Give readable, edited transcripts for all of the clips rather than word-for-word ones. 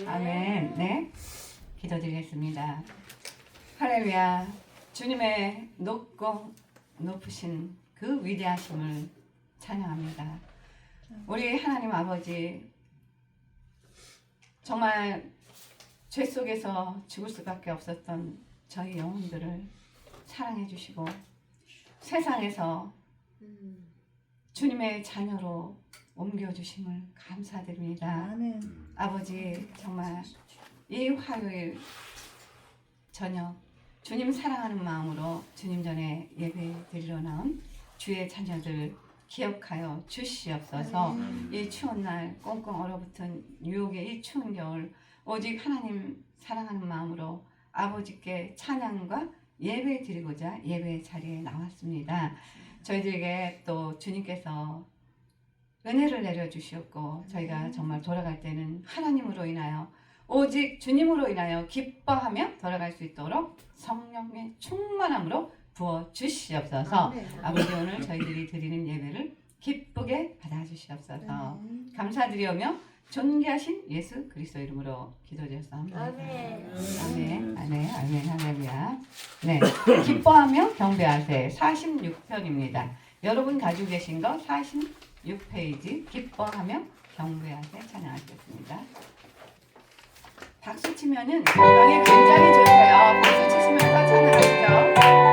아멘. 네, 기도드리겠습니다. 할렐루야. 주님의 높고 높으신 그 위대하심을 찬양합니다. 우리 하나님 아버지, 정말 죄 속에서 죽을 수밖에 없었던 저희 영혼들을 사랑해 주시고 세상에서 주님의 자녀로 옮겨주심을 감사드립니다. 아멘. 아버지, 정말 이 화요일 저녁 주님 사랑하는 마음으로 주님 전에 예배 드리러 나온 주의 자녀들 기억하여 주시옵소서. 이 추운 날 꽁꽁 얼어붙은 유혹의 이 추운 겨울 오직 하나님 사랑하는 마음으로 아버지께 찬양과 예배 드리고자 예배 자리에 나왔습니다. 저희들에게 또 주님께서 은혜를 내려주시었고 저희가 정말 돌아갈 때는 하나님으로 인하여 오직 주님으로 인하여 기뻐하며 돌아갈 수 있도록 성령의 충만함으로 부어주시옵소서. 아버지, 오늘 저희들이 드리는 예배를 기쁘게 받아주시옵소서. 감사드리오며 존귀하신 예수 그리스도 이름으로 기도드렸습니다. 아멘. 아멘. 아멘. 아멘. 할렐루야. 네, 기뻐하며 경배하세 46편입니다. 여러분 가지고 계신 거 46페이지 기뻐하며 경배하세 찬양하시겠습니다. 박수 치면은 음악이 굉장히 좋으세요. 박수 치시면서 찬양하시죠.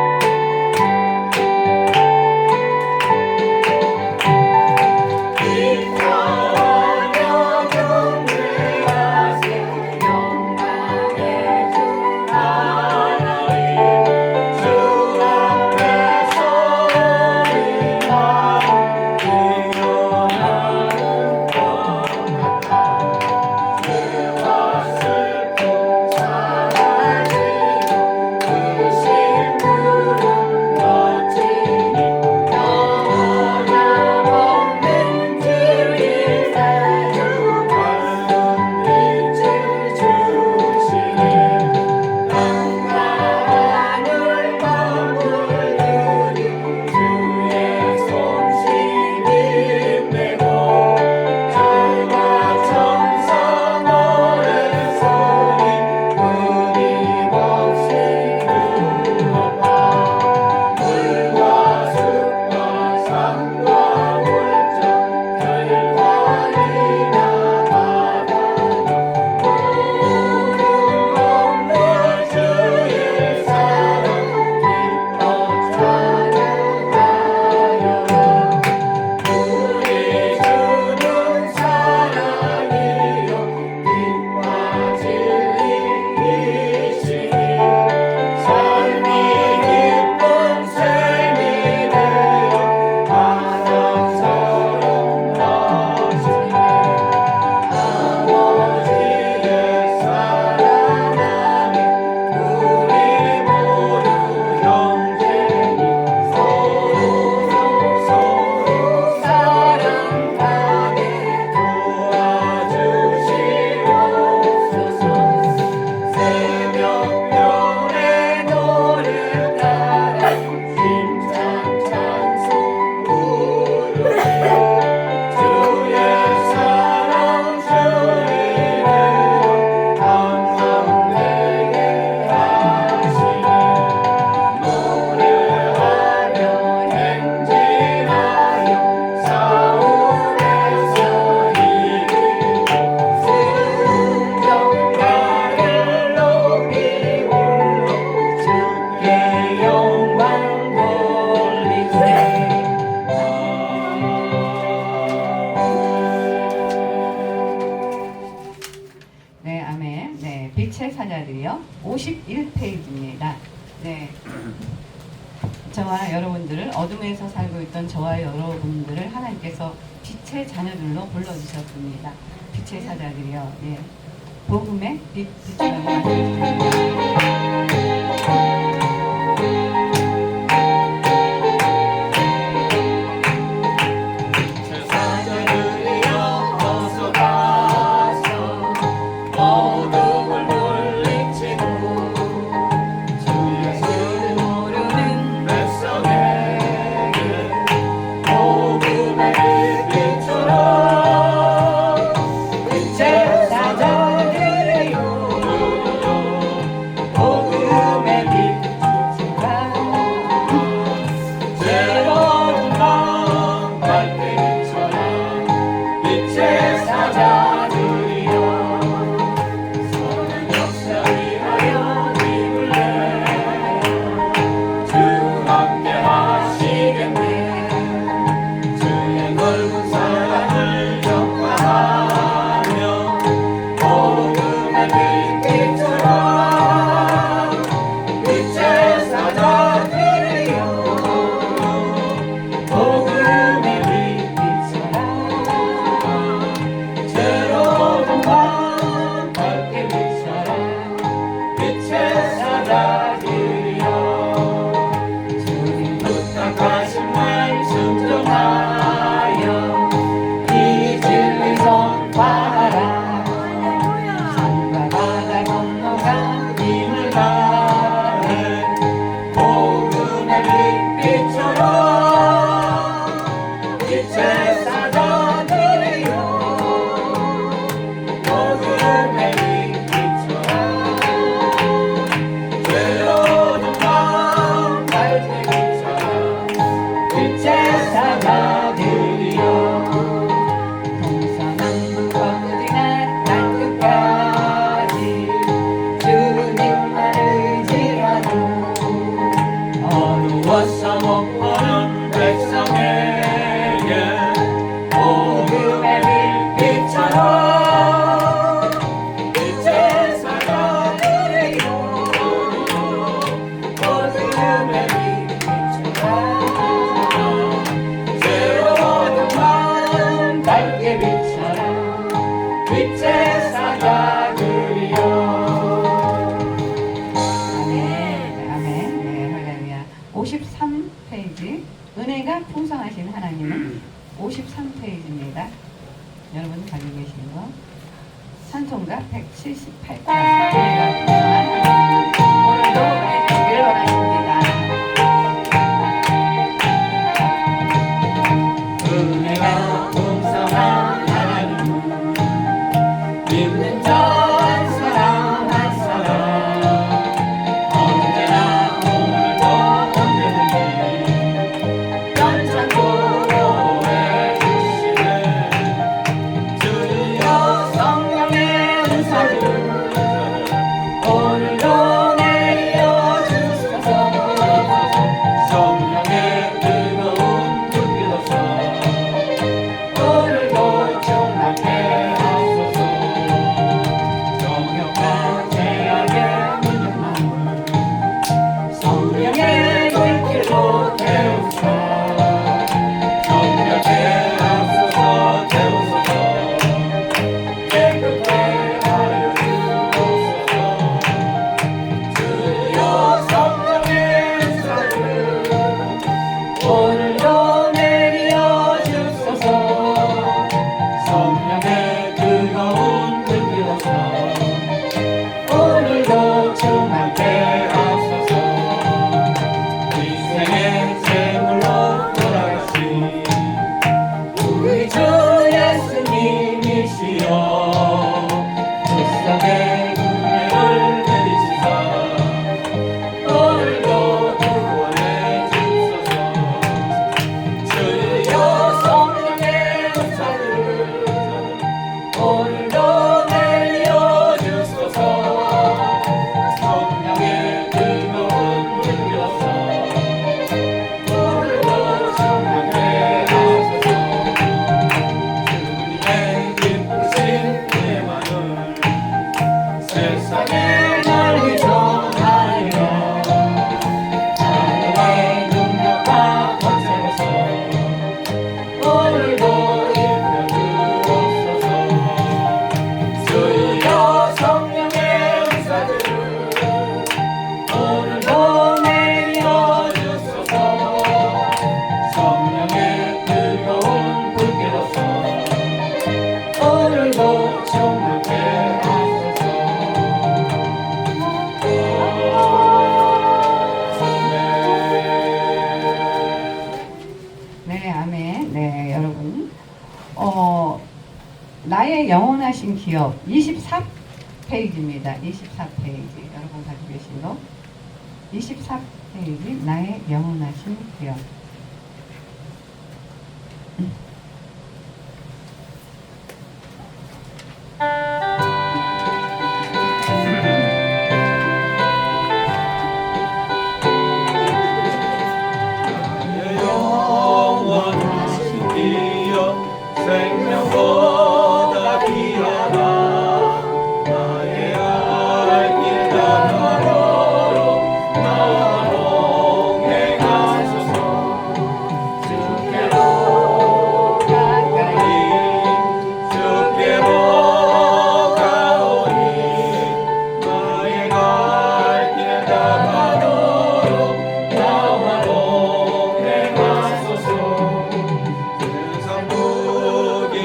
빛의 사자들이요 51페이지입니다. 네, 저와 여러분들을 어둠에서 살고 있던 저와 여러분들을 하나님께서 빛의 자녀들로 불러주셨습니다. 빛의 사자들이요. 예, 복음의 빛이라고 말씀드립니다. 사자들이여 사자들이여 동서남북 어디나 땅끝까지 주님만 의지하는 어두워서 못 보는 백성에게 복음의 빛처럼 빛의 사자들이여 어둠의 빛처럼 새로운 마음 밝게 비춰라 빛의 사자들이여. 아멘 아멘. 네 할렐루야. 53페이지 은혜가 풍성하신 하나님은 53페이지입니다. 여러분 가지고 계신 거 찬송가 178편 은혜가 풍성한 하나님은 오늘도 은혜 주기를 원하십니다. 은혜가 풍성한 하나님 믿는 자 사랑한 사람 언제나 오늘도 언제든지 연찬고 해주시네 주여 성령의 은사를 오늘도 내려 주소서 성령의 뜨거운 불빛으로서 오늘도 충만케 하소서 정욕과 죄악의 문제만을 성령의 불길로 태우사 정결케 하소서 태우소서 깨끗게 하여 주옵소서 주여 성령의 은사를 오늘도 내려 주소서 성령의 뜨거운 불길로서 오늘도 충만케 하소서 인생의 제물로 돌아가신 우리 주 예수님이시여 불쌍의 은혜를 내리시사 오늘도 구원해 주소서 주여 성령의 은사를 오늘도 내려 주소서 성령의 뜨거운 불길로서 오늘도 충만케 하소서 주님의 기쁘신 은혜만을 세상에 널리 전하리라 하나님의 능력과 권세로서 오늘도 입혀주옵소서 주여 성령의 은사들을 오늘도 내려주소서 성령의 뜨거운 불길로서 오늘도 충만케 하소서 네, 아멘. 네, 여러분. 나의 영원하신 기업 24페이지입니다. 24페이지. 여러분 가지고 계신 거 24페이지 나의 영원하신 기업. 영원하신 기업 생명보다 귀하다 나의 알길 다가도록 나와 동행하소서 주께로 가오니 주께로 가오니 나의 갈길 다가도록 나와 동행하소서 세상 무기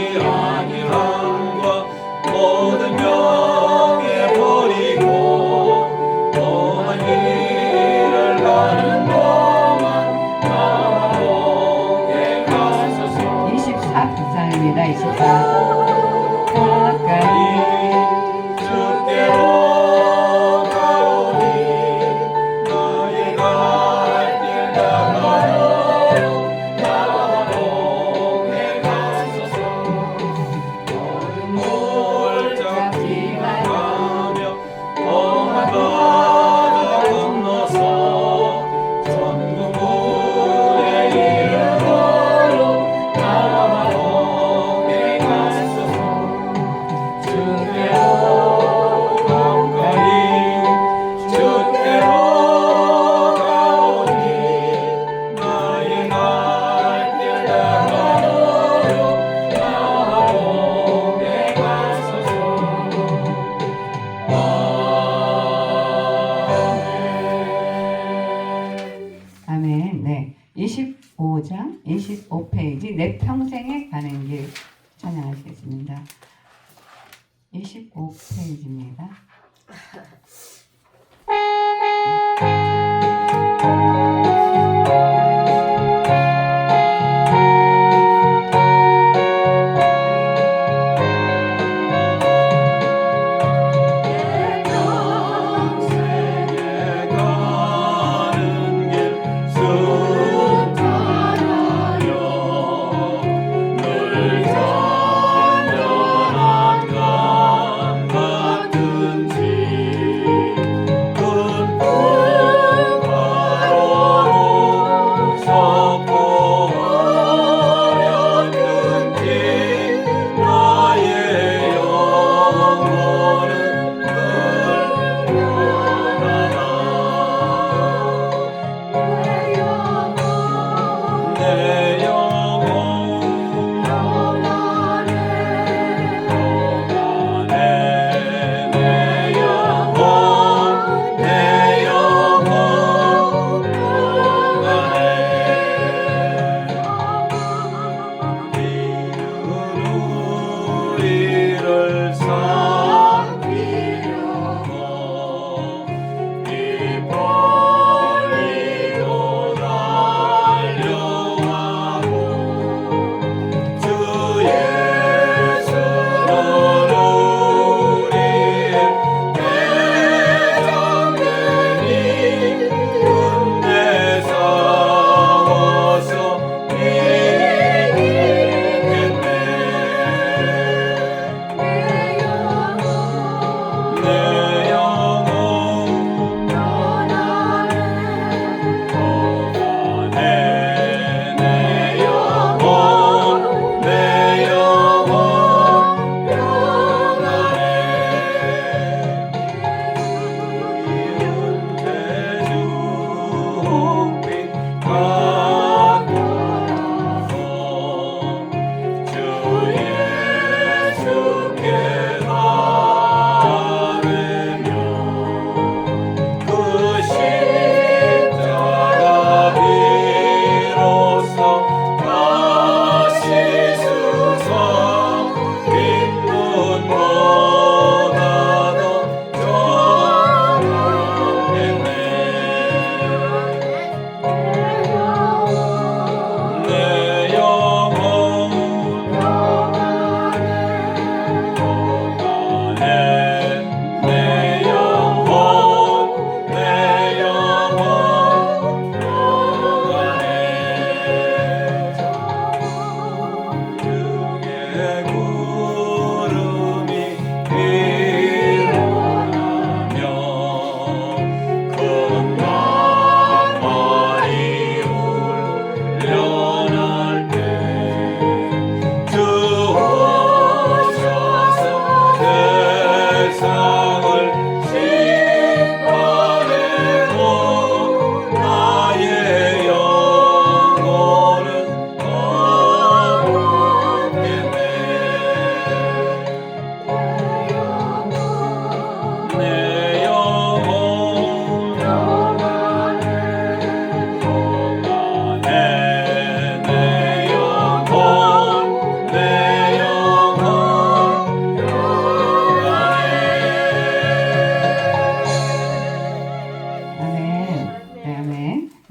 찬양 25페이지 내 평생에 가는 길 찬양하시겠습니다. 25페이지입니다.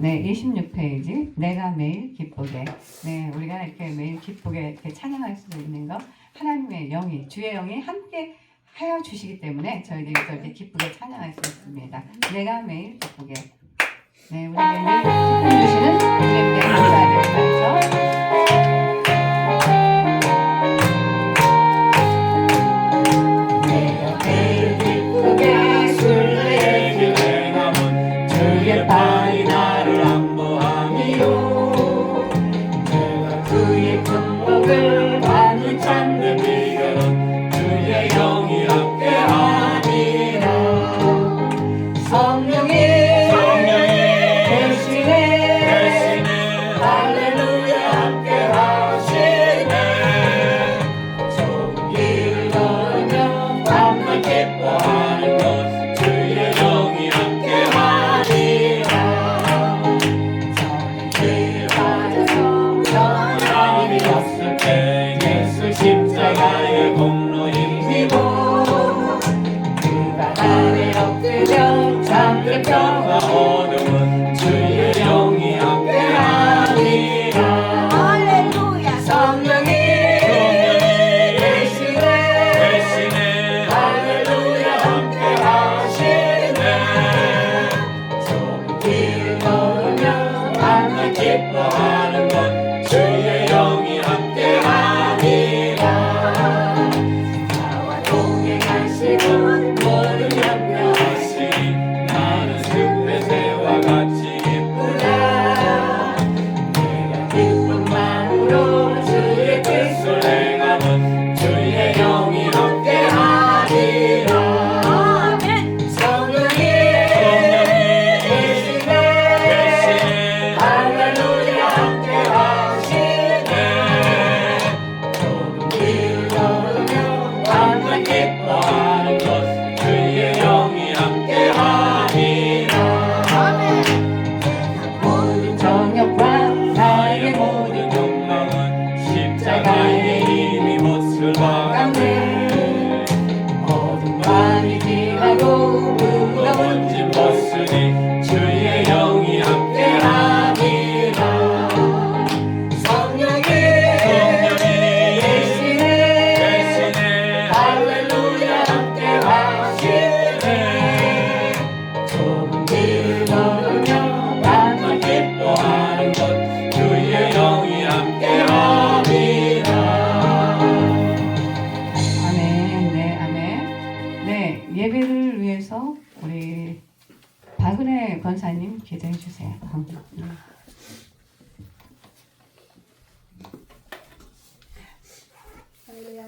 네, 26페이지 내가 매일 기쁘게. 네, 우리가 이렇게 매일 기쁘게 이렇게 찬양할 수 있는 거 하나님의 영이, 주의 영이 함께 하여 주시기 때문에 저희들이 또 이렇게 기쁘게 찬양할 수 있습니다. 내가 매일 기쁘게. 네, 우리에게 늘 기쁨 주시는 주님께 감사드리면서 발이 나를 안보하니요 내가 그의 품목을 받는 참된 비결은 주의 영이 함께하니라 성령이 대신에 할렐루야 함께하시네 좋은 일을 걸으며 밤낮 기뻐하는 것 주의 영이 함께하니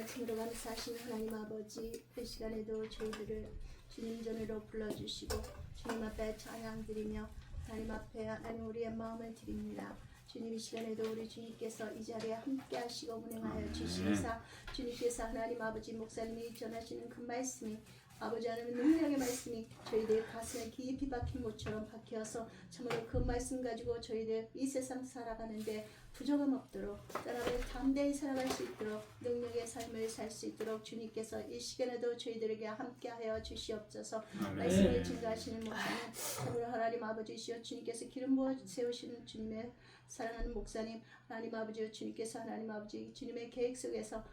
말씀으로 감사하시는 하나님 아버지, 이 시간에도 저희들을 주님 전으로 불러주시고 주님 앞에 찬양드리며 하나님 앞에 하나님 우리의 마음을 드립니다. 주님 이 시간에도 우리 주님께서 이 자리에 함께 하시고 운행하여 주시사 주님께서 하나님 아버지 목사님이 전하시는 그 말씀이 아버지 하나님의 능력의 말씀이 저희들 가슴에 깊이 박힌 못처럼 박혀서 참으로 그 말씀 가지고 저희들 이 세상 살아가는데 부족함 없도록 따라서 담대히 살아갈 수 있도록 능력의 삶을 살 수 있도록 주님께서 이 시간에도 저희들에게 함께하여 주시옵소서. 말씀을 증거하시는 목사님 참으로 하나님 아버지시여 주님께서 기름 부어 세우시는 주님의 사랑하는 목사님 하나님 아버지여 주님께서 하나님 아버지 주님의 계획 속에서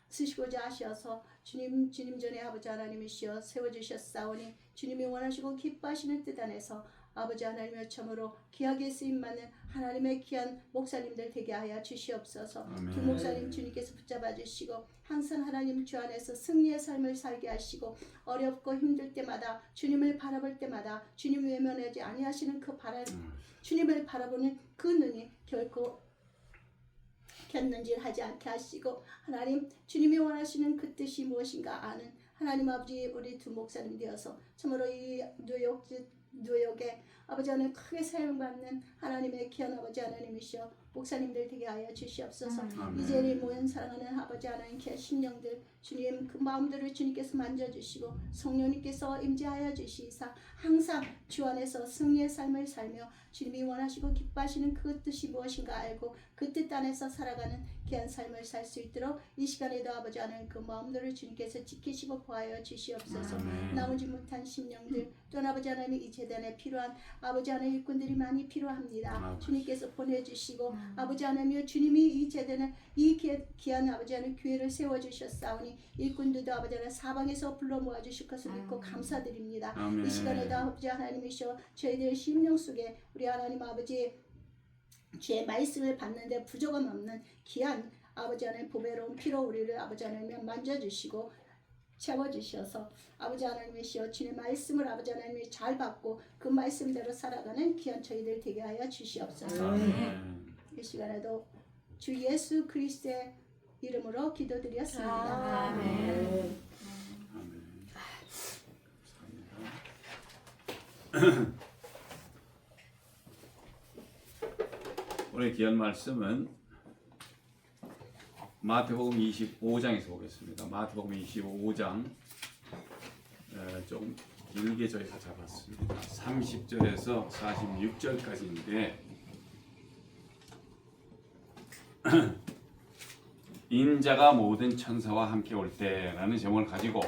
쓰시고자 하셔서 주님 전에 아버지 하나님이시여 세워주셨사오니 주님이 원하시고 기뻐하시는 뜻 안에서 아버지 하나님의 참으로 귀하게 쓰임받는 하나님의 귀한 목사님들 되게 하여 주시옵소서. 두 목사님 주님께서 붙잡아 주시고 항상 하나님 주 안에서 승리의 삶을 살게 하시고 어렵고 힘들 때마다 주님을 바라볼 때마다 주님 외면하지 아니하시는 그 주님을 바라보는 그 눈이 결코 곁눈질 하지 않게 하시고 하나님 주님이 원하시는 그 뜻이 무엇인가 아는 하나님 아버지 우리 두 목사님 되어서 참으로 이 뉴욕에 아버지 하나님 크게 사용받는 하나님의 귀한 아버지 하나님이시여 목사님들 되게 하여 주시옵소서. 이 자리에 모인 사랑하는 아버지 하나님 귀한 신령들 주님 그 마음들을 주님께서 만져주시고 성령님께서 임재하여 주시사 항상 주 안에서 승리의 삶을 살며 주님이 원하시고 기뻐하시는 그 뜻이 무엇인가 알고 그 뜻 안에서 살아가는 귀한 삶을 살 수 있도록 이 시간에도 아버지 하나님 그 마음들을 주님께서 지키시고 보하여 주시옵소서. 나오지 못한 심령들 또 아버지 하나님 이 재단에 필요한 아버지 하나님 일꾼들이 많이 필요합니다. 주님께서 보내주시고 아버지 하나님이여 주님이 이 재단에 이 귀한 아버지 하나님 교회를 세워주셨사오니 일꾼들도 아버지 하나님 사방에서 불러 모아주실 것을 믿고 감사드립니다. 이 시간에도 아버지 하나님이시여 저희들 심령 속에 우리 하나님 아버지 주의 말씀을 받는데 부족함 없는 귀한 아버지 하나님 보배로운 피로 우리를 아버지 하나님 만져주시고 채워주셔서 아버지 하나님이시여 주의 말씀을 아버지 하나님이 잘 받고 그 말씀대로 살아가는 귀한 저희들 되게 하여 주시옵소서. 이 시간에도 주 예수 그리스도의 이름으로 기도드렸습니다. 아멘. 오늘 귀한 말씀은 마태복음 25장에서 보겠습니다. 마태복음 25장 좀 길게 저희가 잡았습니다. 30절에서 46절까지인데 인자가 모든 천사와 함께 올 때라는 제목을 가지고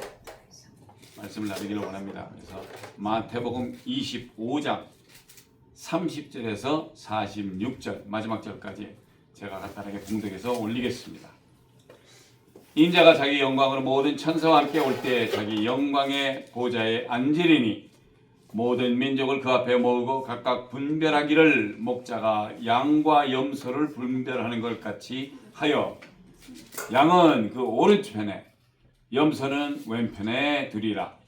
말씀을 나누기를 원합니다. 그래서 마태복음 25장 30절에서 46절 마지막 절까지 제가 간단하게 봉독해서 올리겠습니다. 인자가 자기 영광으로 모든 천사와 함께 올 때 자기 영광의 보좌에 앉으리니 모든 민족을 그 앞에 모으고 각각 분별하기를 목자가 양과 염소를 분별하는 것 같이 하여 양은 그 오른편에 염소는 왼편에 두리라.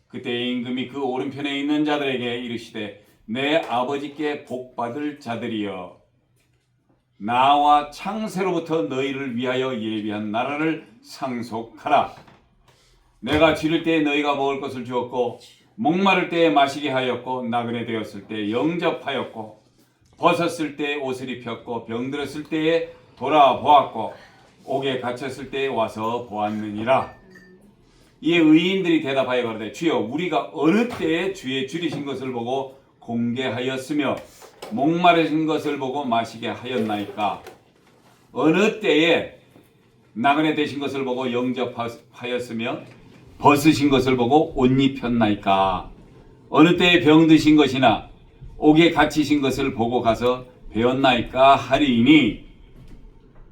그때 임금이 그 오른편에 있는 자들에게 이르시되 내 아버지께 복받을 자들이여 나와 창세로부터 너희를 위하여 예비한 나라를 상속하라. 내가 지를 때에 너희가 먹을 것을 주었고 목마를 때에 마시게 하였고 나그네 되었을 때 영접하였고 벗었을 때에 옷을 입혔고 병들었을 때에 돌아보았고 옥에 갇혔을 때에 와서 보았느니라. 이에 의인들이 대답하여 가로되 주여 우리가 어느 때에 주의 줄이신 것을 보고 공개하였으며 목마르신 것을 보고 마시게 하였나이까. 어느 때에 나그네 되신 것을 보고 영접하였으며 벗으신 것을 보고 옷 입혔나이까. 어느 때에 병드신 것이나 옥에 갇히신 것을 보고 가서 배웠나이까 하리니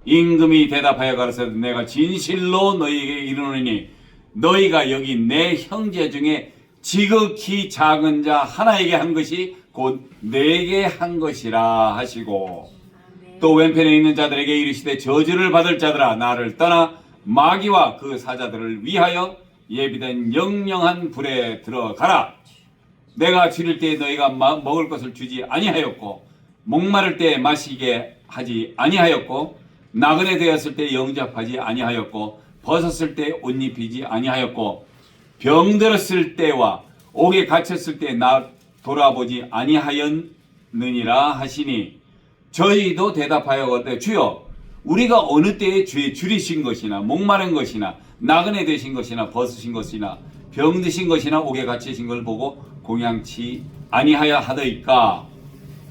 임금이 대답하여 가로되 내가 진실로 너희에게 이르노니 너희가 여기 내 형제 중에 지극히 작은 자 하나에게 한 것이 곧 내게 한 것이라 하시고 또 왼편에 있는 자들에게 이르시되 저주를 받을 자들아 나를 떠나 마귀와 그 사자들을 위하여 예비된 영영한 불에 들어가라. 내가 지를 때에 너희가 먹을 것을 주지 아니하였고 목마를 때에 마시게 하지 아니하였고 나그네 되었을 때 영접하지 아니하였고 벗었을 때 옷 입히지 아니하였고 병들었을 때와 옥에 갇혔을 때 나 돌아보지 아니하였느니라 하시니 저희도 대답하여 거되 주여 우리가 어느 때에 주의 줄이신 것이나 목마른 것이나 나그네 되신 것이나 벗으신 것이나 병드신 것이나 옥에 갇히신 걸 보고 공양치 아니하여 하더이까.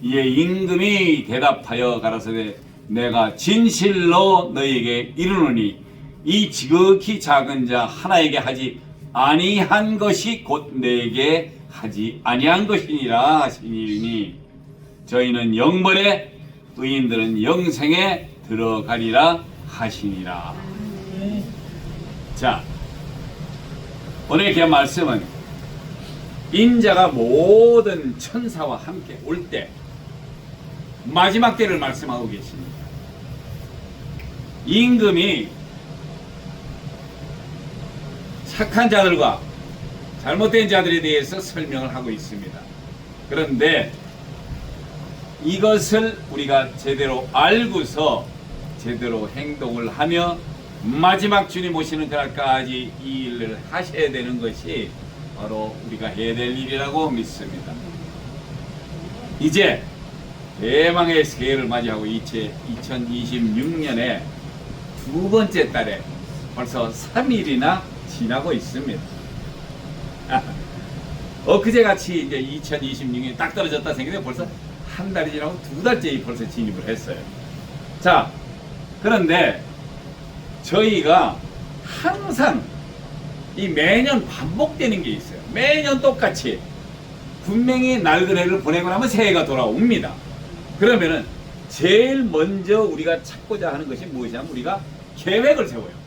이에 임금이 대답하여 가라사대 내가 진실로 너희에게 이르노니 이 지극히 작은 자 하나에게 하지 아니한 것이 곧 내게 하지 아니한 것이니라 하시니 저희는 영벌에 의인들은 영생에 들어가리라 하시니라. 자, 오늘 그 말씀은 인자가 모든 천사와 함께 올 때 마지막 때를 말씀하고 계십니다. 임금이 착한 자들과 잘못된 자들에 대해서 설명을 하고 있습니다. 그런데 이것을 우리가 제대로 알고서 제대로 행동을 하며 마지막 주님 오시는 그날까지 이 일을 하셔야 되는 것이 바로 우리가 해야 될 일이라고 믿습니다. 이제 대망의 새해를 맞이하고 2026년에 두 번째 달에 벌써 3일이나 지나고 있습니다. 엊그제같이 이제 2026년이 딱 떨어졌다 생각해 벌써 한 달이 지나고 두 달째 벌써 진입을 했어요. 자, 그런데 저희가 항상 이 매년 반복되는 게 있어요. 매년 똑같이 분명히 날그레를 보내고 나면 새해가 돌아옵니다. 그러면은 제일 먼저 우리가 찾고자 하는 것이 무엇이냐면 우리가 계획을 세워요.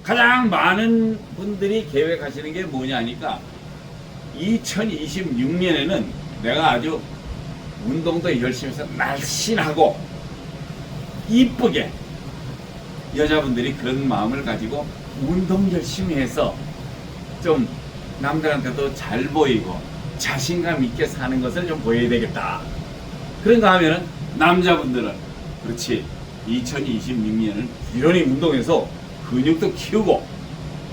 가장 많은 분들이 계획하시는 게 뭐냐 하니까 2026년에는 내가 아주 운동도 열심히 해서 날씬하고 이쁘게, 여자분들이 그런 마음을 가지고 운동 열심히 해서 좀 남들한테도 잘 보이고 자신감 있게 사는 것을 좀 보여야 되겠다. 그런가 하면은 남자분들은 그렇지 2026년은 부지런히 운동해서 근육도 키우고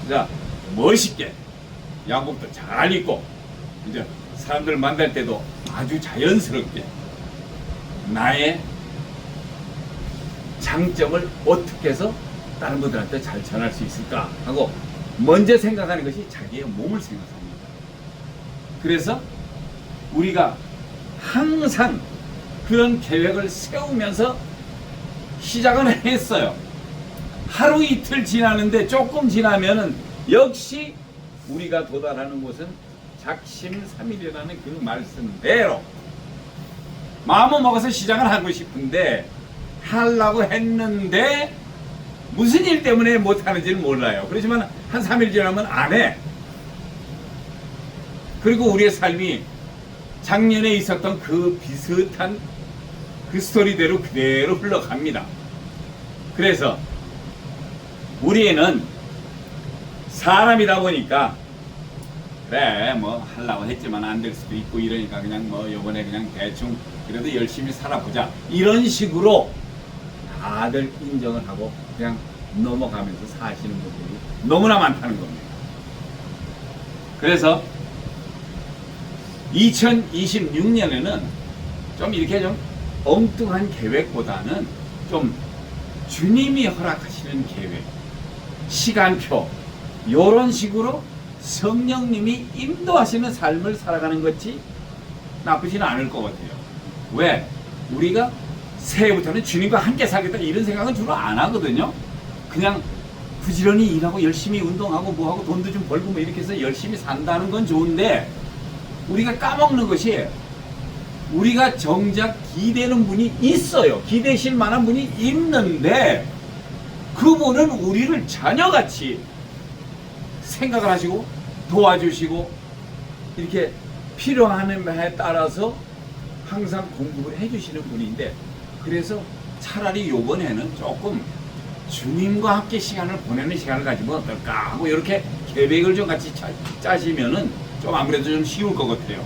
자 멋있게 양복도 잘 입고 이제 사람들 만날 때도 아주 자연스럽게 나의 장점을 어떻게 해서 다른 분들한테 잘 전할 수 있을까 하고 먼저 생각하는 것이 자기의 몸을 생각합니다. 그래서 우리가 항상 그런 계획을 세우면서 시작은 했어요. 하루 이틀 지나는데 조금 지나면은 역시 우리가 도달하는 곳은 작심삼일이라는 그 말씀대로 마음을 먹어서 시작을 하고 싶은데 하려고 했는데 무슨 일 때문에 못하는지는 몰라요. 그렇지만 한 3일 지나면 안 해. 그리고 우리의 삶이 작년에 있었던 그 비슷한 그 스토리대로 그대로 흘러갑니다. 그래서 우리는 사람이다 보니까 그래 뭐 하려고 했지만 안 될 수도 있고 이러니까 그냥 뭐 요번에 그냥 대충 그래도 열심히 살아보자 이런 식으로 다들 인정을 하고 그냥 넘어가면서 사시는 분들이 너무나 많다는 겁니다. 그래서 2026년에는 좀 이렇게 좀 엉뚱한 계획보다는 좀 주님이 허락하시는 계획, 시간표 이런 식으로 성령님이 인도하시는 삶을 살아가는 것이 나쁘지는 않을 것 같아요. 왜? 우리가 새해부터는 주님과 함께 살겠다 이런 생각은 주로 안 하거든요. 그냥 부지런히 일하고 열심히 운동하고 뭐하고 돈도 좀 벌고 뭐 이렇게 해서 열심히 산다는 건 좋은데 우리가 까먹는 것이 우리가 정작 기대는 분이 있어요. 기대실 만한 분이 있는데 그분은 우리를 자녀같이 생각을 하시고 도와주시고 이렇게 필요한 바에 따라서 항상 공부를 해주시는 분인데 그래서 차라리 요번에는 조금 주님과 함께 시간을 보내는 시간을 가지면 어떨까 하고 이렇게 계획을 좀 같이 짜시면은 좀 아무래도 좀 쉬울 것 같아요.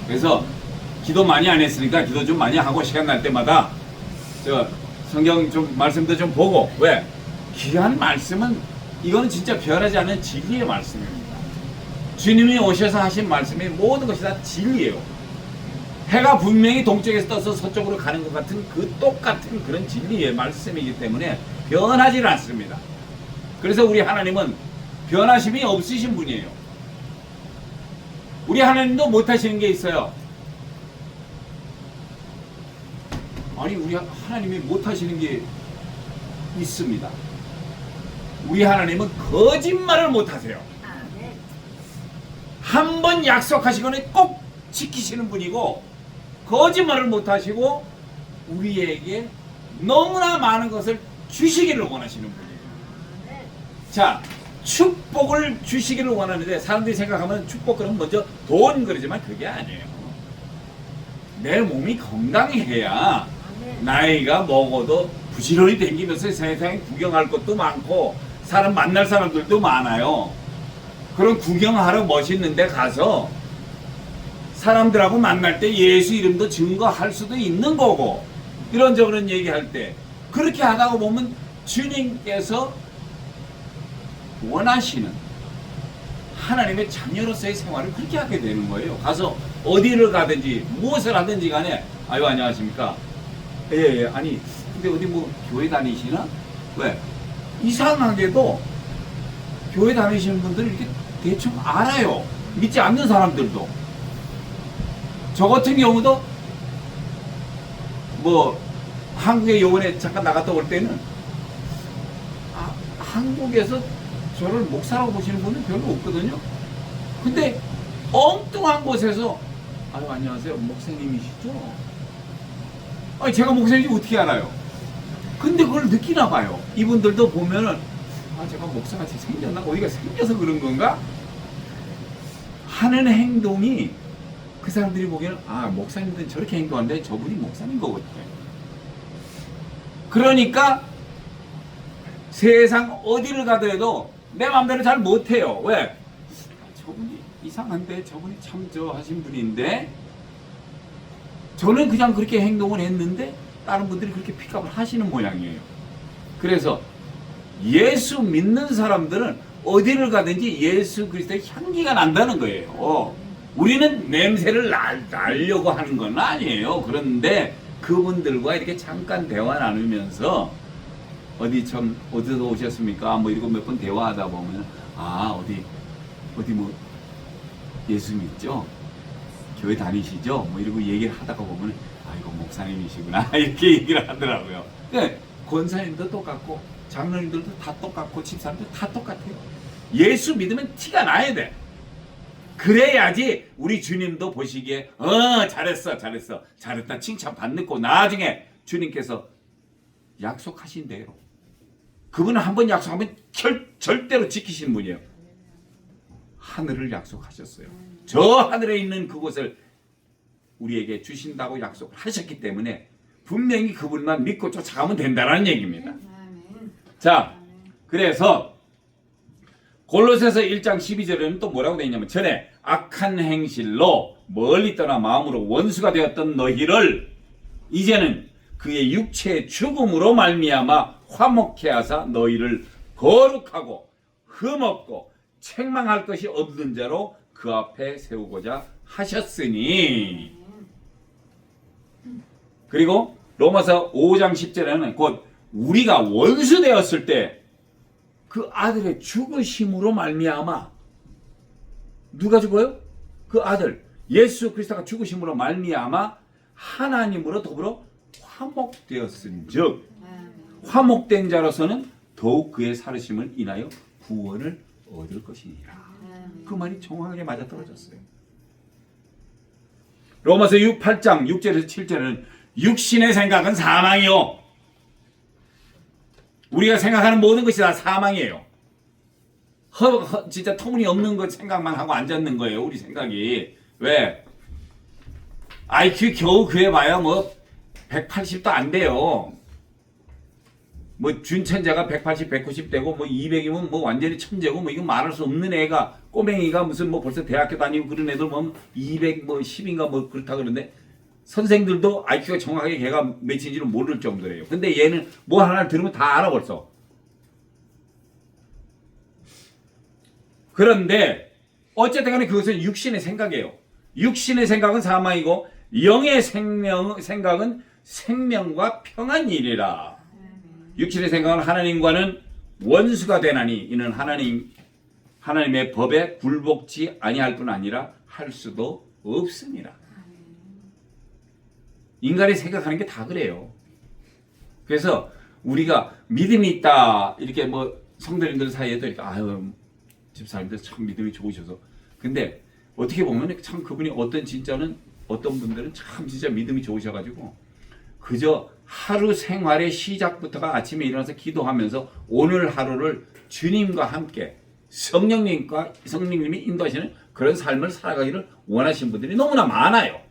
그래서 기도 많이 안 했으니까 기도 좀 많이 하고 시간 날 때마다 저 성경 좀 말씀도 좀 보고 왜 귀한 말씀은 이거는 진짜 변하지 않는 진리의 말씀입니다. 주님이 오셔서 하신 말씀이 모든 것이 다 진리예요. 해가 분명히 동쪽에서 떠서 서쪽으로 가는 것 같은 그 똑같은 그런 진리의 말씀이기 때문에 변하지 않습니다. 그래서 우리 하나님은 변하심이 없으신 분이에요. 우리 하나님도 못하시는 게 있어요. 아니 우리 하나님이 못하시는 게 있습니다. 우리 하나님은 거짓말을 못하세요. 한 번 약속하시고는 꼭 지키시는 분이고 거짓말을 못하시고 우리에게 너무나 많은 것을 주시기를 원하시는 분이에요. 자, 축복을 주시기를 원하는데 사람들이 생각하면 축복 그러면 먼저 돈 그러지만 그게 아니에요. 내 몸이 건강해야 나이가 먹어도 부지런히 다니면서 세상에 구경할 것도 많고 사람 만날 사람들도 많아요. 그런 구경하러 멋있는 데 가서 사람들하고 만날 때 예수 이름도 증거할 수도 있는 거고 이런저런 얘기할 때 그렇게 하다가 보면 주님께서 원하시는 하나님의 자녀로서의 생활을 그렇게 하게 되는 거예요. 가서 어디를 가든지 무엇을 하든지 간에 아유 안녕하십니까. 예, 아니 근데 어디 뭐 교회 다니시나? 왜? 이상하게도 교회 다니시는 분들은 이렇게 대충 알아요. 믿지 않는 사람들도. 저 같은 경우도 뭐 한국의 요원에 잠깐 나갔다 올 때는 한국에서 저를 목사라고 보시는 분은 별로 없거든요. 근데 엉뚱한 곳에서 아유 안녕하세요 목사님이시죠? 아니 제가 목사인지 어떻게 알아요? 근데 그걸 느끼나 봐요. 이분들도 보면은 아 제가 목사같이 생겼나? 어디가 생겨서 그런 건가? 하는 행동이 그 사람들이 보기에는 아 목사님들은 저렇게 행동하는데 저분이 목사인 것 같아. 그러니까 세상 어디를 가더라도 내 마음대로 잘 못해요. 왜? 저분이 이상한데 저분이 참 저 하신 분인데 저는 그냥 그렇게 행동을 했는데 다른 분들이 그렇게 픽업을 하시는 모양이에요. 그래서 예수 믿는 사람들은 어디를 가든지 예수 그리스도의 향기가 난다는 거예요. 우리는 냄새를 날려고 하는 건 아니에요. 그런데 그분들과 이렇게 잠깐 대화 나누면서 어디 참 어디서 오셨습니까? 뭐 이러고 몇 번 대화하다 보면 아 어디 뭐 예수 믿죠? 교회 다니시죠? 뭐 이러고 얘기를 하다가 보면 아 이거 목사님이시구나 이렇게 얘기를 하더라고요. 근데 권사님도 똑같고 장로님들도 다 똑같고 집사람도 다 똑같아요. 예수 믿으면 티가 나야 돼. 그래야지 우리 주님도 보시기에 잘했어 잘했다 칭찬 받고 나중에 주님께서 약속하신 대로 그분은 한 번 약속하면 절대로 지키시는 분이에요. 하늘을 약속하셨어요. 저 하늘에 있는 그곳을 우리에게 주신다고 약속을 하셨기 때문에 분명히 그분만 믿고 쫓아가면 된다는 얘기입니다. 자, 그래서 골로새서 1장 12절에는 또 뭐라고 되어 있냐면 전에 악한 행실로 멀리 떠나 마음으로 원수가 되었던 너희를 이제는 그의 육체의 죽음으로 말미암아 화목케 하사 너희를 거룩하고 흠없고 책망할 것이 없는 자로 그 앞에 세우고자 하셨으니. 그리고 로마서 5장 10절에는 곧 우리가 원수 되었을 때 그 아들의 죽으심으로 말미암아 누가 죽어요? 그 아들 예수 그리스도가 죽으심으로 말미암아 하나님으로 더불어 화목되었은즉 화목된 자로서는 더욱 그의 살으심을 인하여 구원을 얻을 것이니라. 그 말이 정확하게 맞아떨어졌어요. 로마서 8장 6절에서 7절에는 육신의 생각은 사망이요. 우리가 생각하는 모든 것이 다 사망이에요. 진짜 터무니없는 것 생각만 하고 앉았는 거예요. 우리 생각이. 왜? IQ 겨우 구해봐야 뭐 180도 안 돼요. 뭐 준천재가 180, 190 되고 뭐 200이면 뭐 완전히 천재고 뭐 이거 말할 수 없는 애가 꼬맹이가 무슨 뭐 벌써 대학교 다니고 그런 애들 보면 200 뭐 10인가 뭐 그렇다 그러는데 선생들도 IQ가 정확하게 걔가 몇인지를 모를 정도예요. 근데 얘는 뭐 하나 들으면 다 알아 벌써. 그런데 어쨌든 간에 그것은 육신의 생각이에요. 육신의 생각은 사망이고 영의 생각은 생명과 평안이니라. 육신의 생각은 하나님과는 원수가 되나니 이는 하나님의 법에 굴복지 아니할 뿐 아니라 할 수도 없습니다. 인간이 생각하는 게 다 그래요. 그래서 우리가 믿음이 있다 이렇게 뭐 성도님들 사이에도 이렇게 아유 집사님들 참 믿음이 좋으셔서 근데 어떻게 보면 참 그분이 어떤 분들은 참 진짜 믿음이 좋으셔가지고 그저 하루 생활의 시작부터가 아침에 일어나서 기도하면서 오늘 하루를 주님과 함께 성령님이 인도하시는 그런 삶을 살아가기를 원하시는 분들이 너무나 많아요.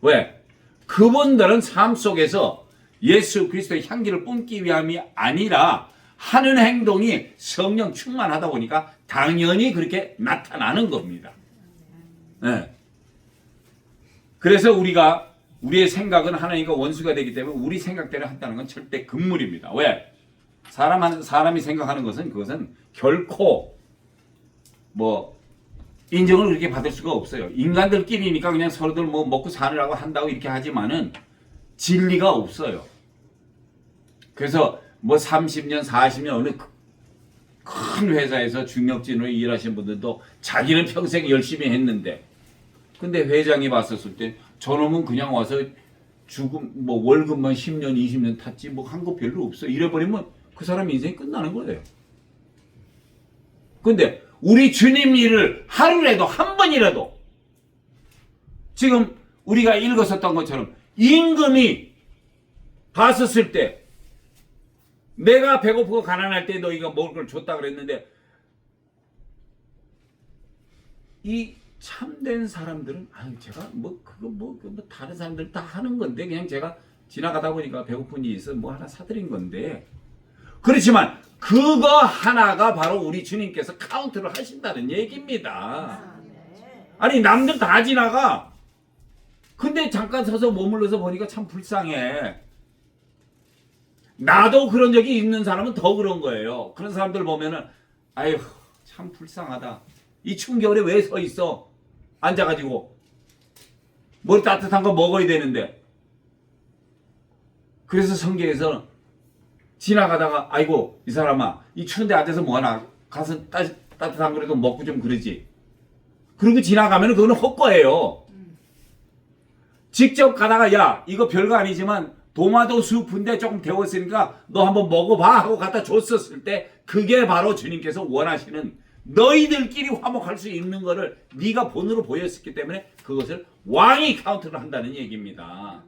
왜? 그분들은 삶 속에서 예수 그리스도의 향기를 뿜기 위함이 아니라 하는 행동이 성령 충만하다 보니까 당연히 그렇게 나타나는 겁니다. 네. 그래서 우리의 생각은 하나님과 원수가 되기 때문에 우리 생각대로 한다는 건 절대 금물입니다. 왜? 사람이 생각하는 그것은 결코 뭐 인정을 그렇게 받을 수가 없어요. 인간들끼리니까 그냥 서로들 뭐 먹고 사느라고 한다고 이렇게 하지만은 진리가 없어요. 그래서 뭐 30년, 40년 어느 큰 회사에서 중역진으로 일하신 분들도 자기는 평생 열심히 했는데 근데 회장이 봤었을 때 저놈은 그냥 와서 뭐 월급만 10년, 20년 탔지 뭐 한 거 별로 없어. 이래버리면 그 사람 인생이 끝나는 거예요. 근데 우리 주님 일을 하루라도 한 번이라도 지금 우리가 읽었었던 것처럼 임금이 봤었을 때 내가 배고프고 가난할 때 너희가 먹을 걸 줬다 그랬는데 이 참된 사람들은 제가 그거 다른 사람들 다 하는 건데 그냥 제가 지나가다 보니까 배고픈 일이 있어 뭐 하나 사드린 건데 그렇지만 그거 하나가 바로 우리 주님께서 카운트를 하신다는 얘기입니다. 아니 남들 다 지나가. 근데 잠깐 서서 머물러서 보니까 참 불쌍해. 나도 그런 적이 있는 사람은 더 그런 거예요. 그런 사람들 보면은 아휴 참 불쌍하다. 이 추운 겨울에 왜 서 있어? 앉아가지고 뭘 따뜻한 거 먹어야 되는데. 그래서 성경에서 지나가다가 아이고 이 사람아 이 추운데 앉아서 뭐하나 가서 따뜻한 거라도 먹고 좀 그러지. 그리고 지나가면 그거는 헛거예요. 직접 가다가 야 이거 별거 아니지만 도마도 수프인데 조금 데웠으니까 너 한번 먹어봐 하고 갖다 줬었을 때 그게 바로 주님께서 원하시는 너희들끼리 화목할 수 있는 거를 네가 본으로 보였었기 때문에 그것을 왕이 카운트를 한다는 얘기입니다.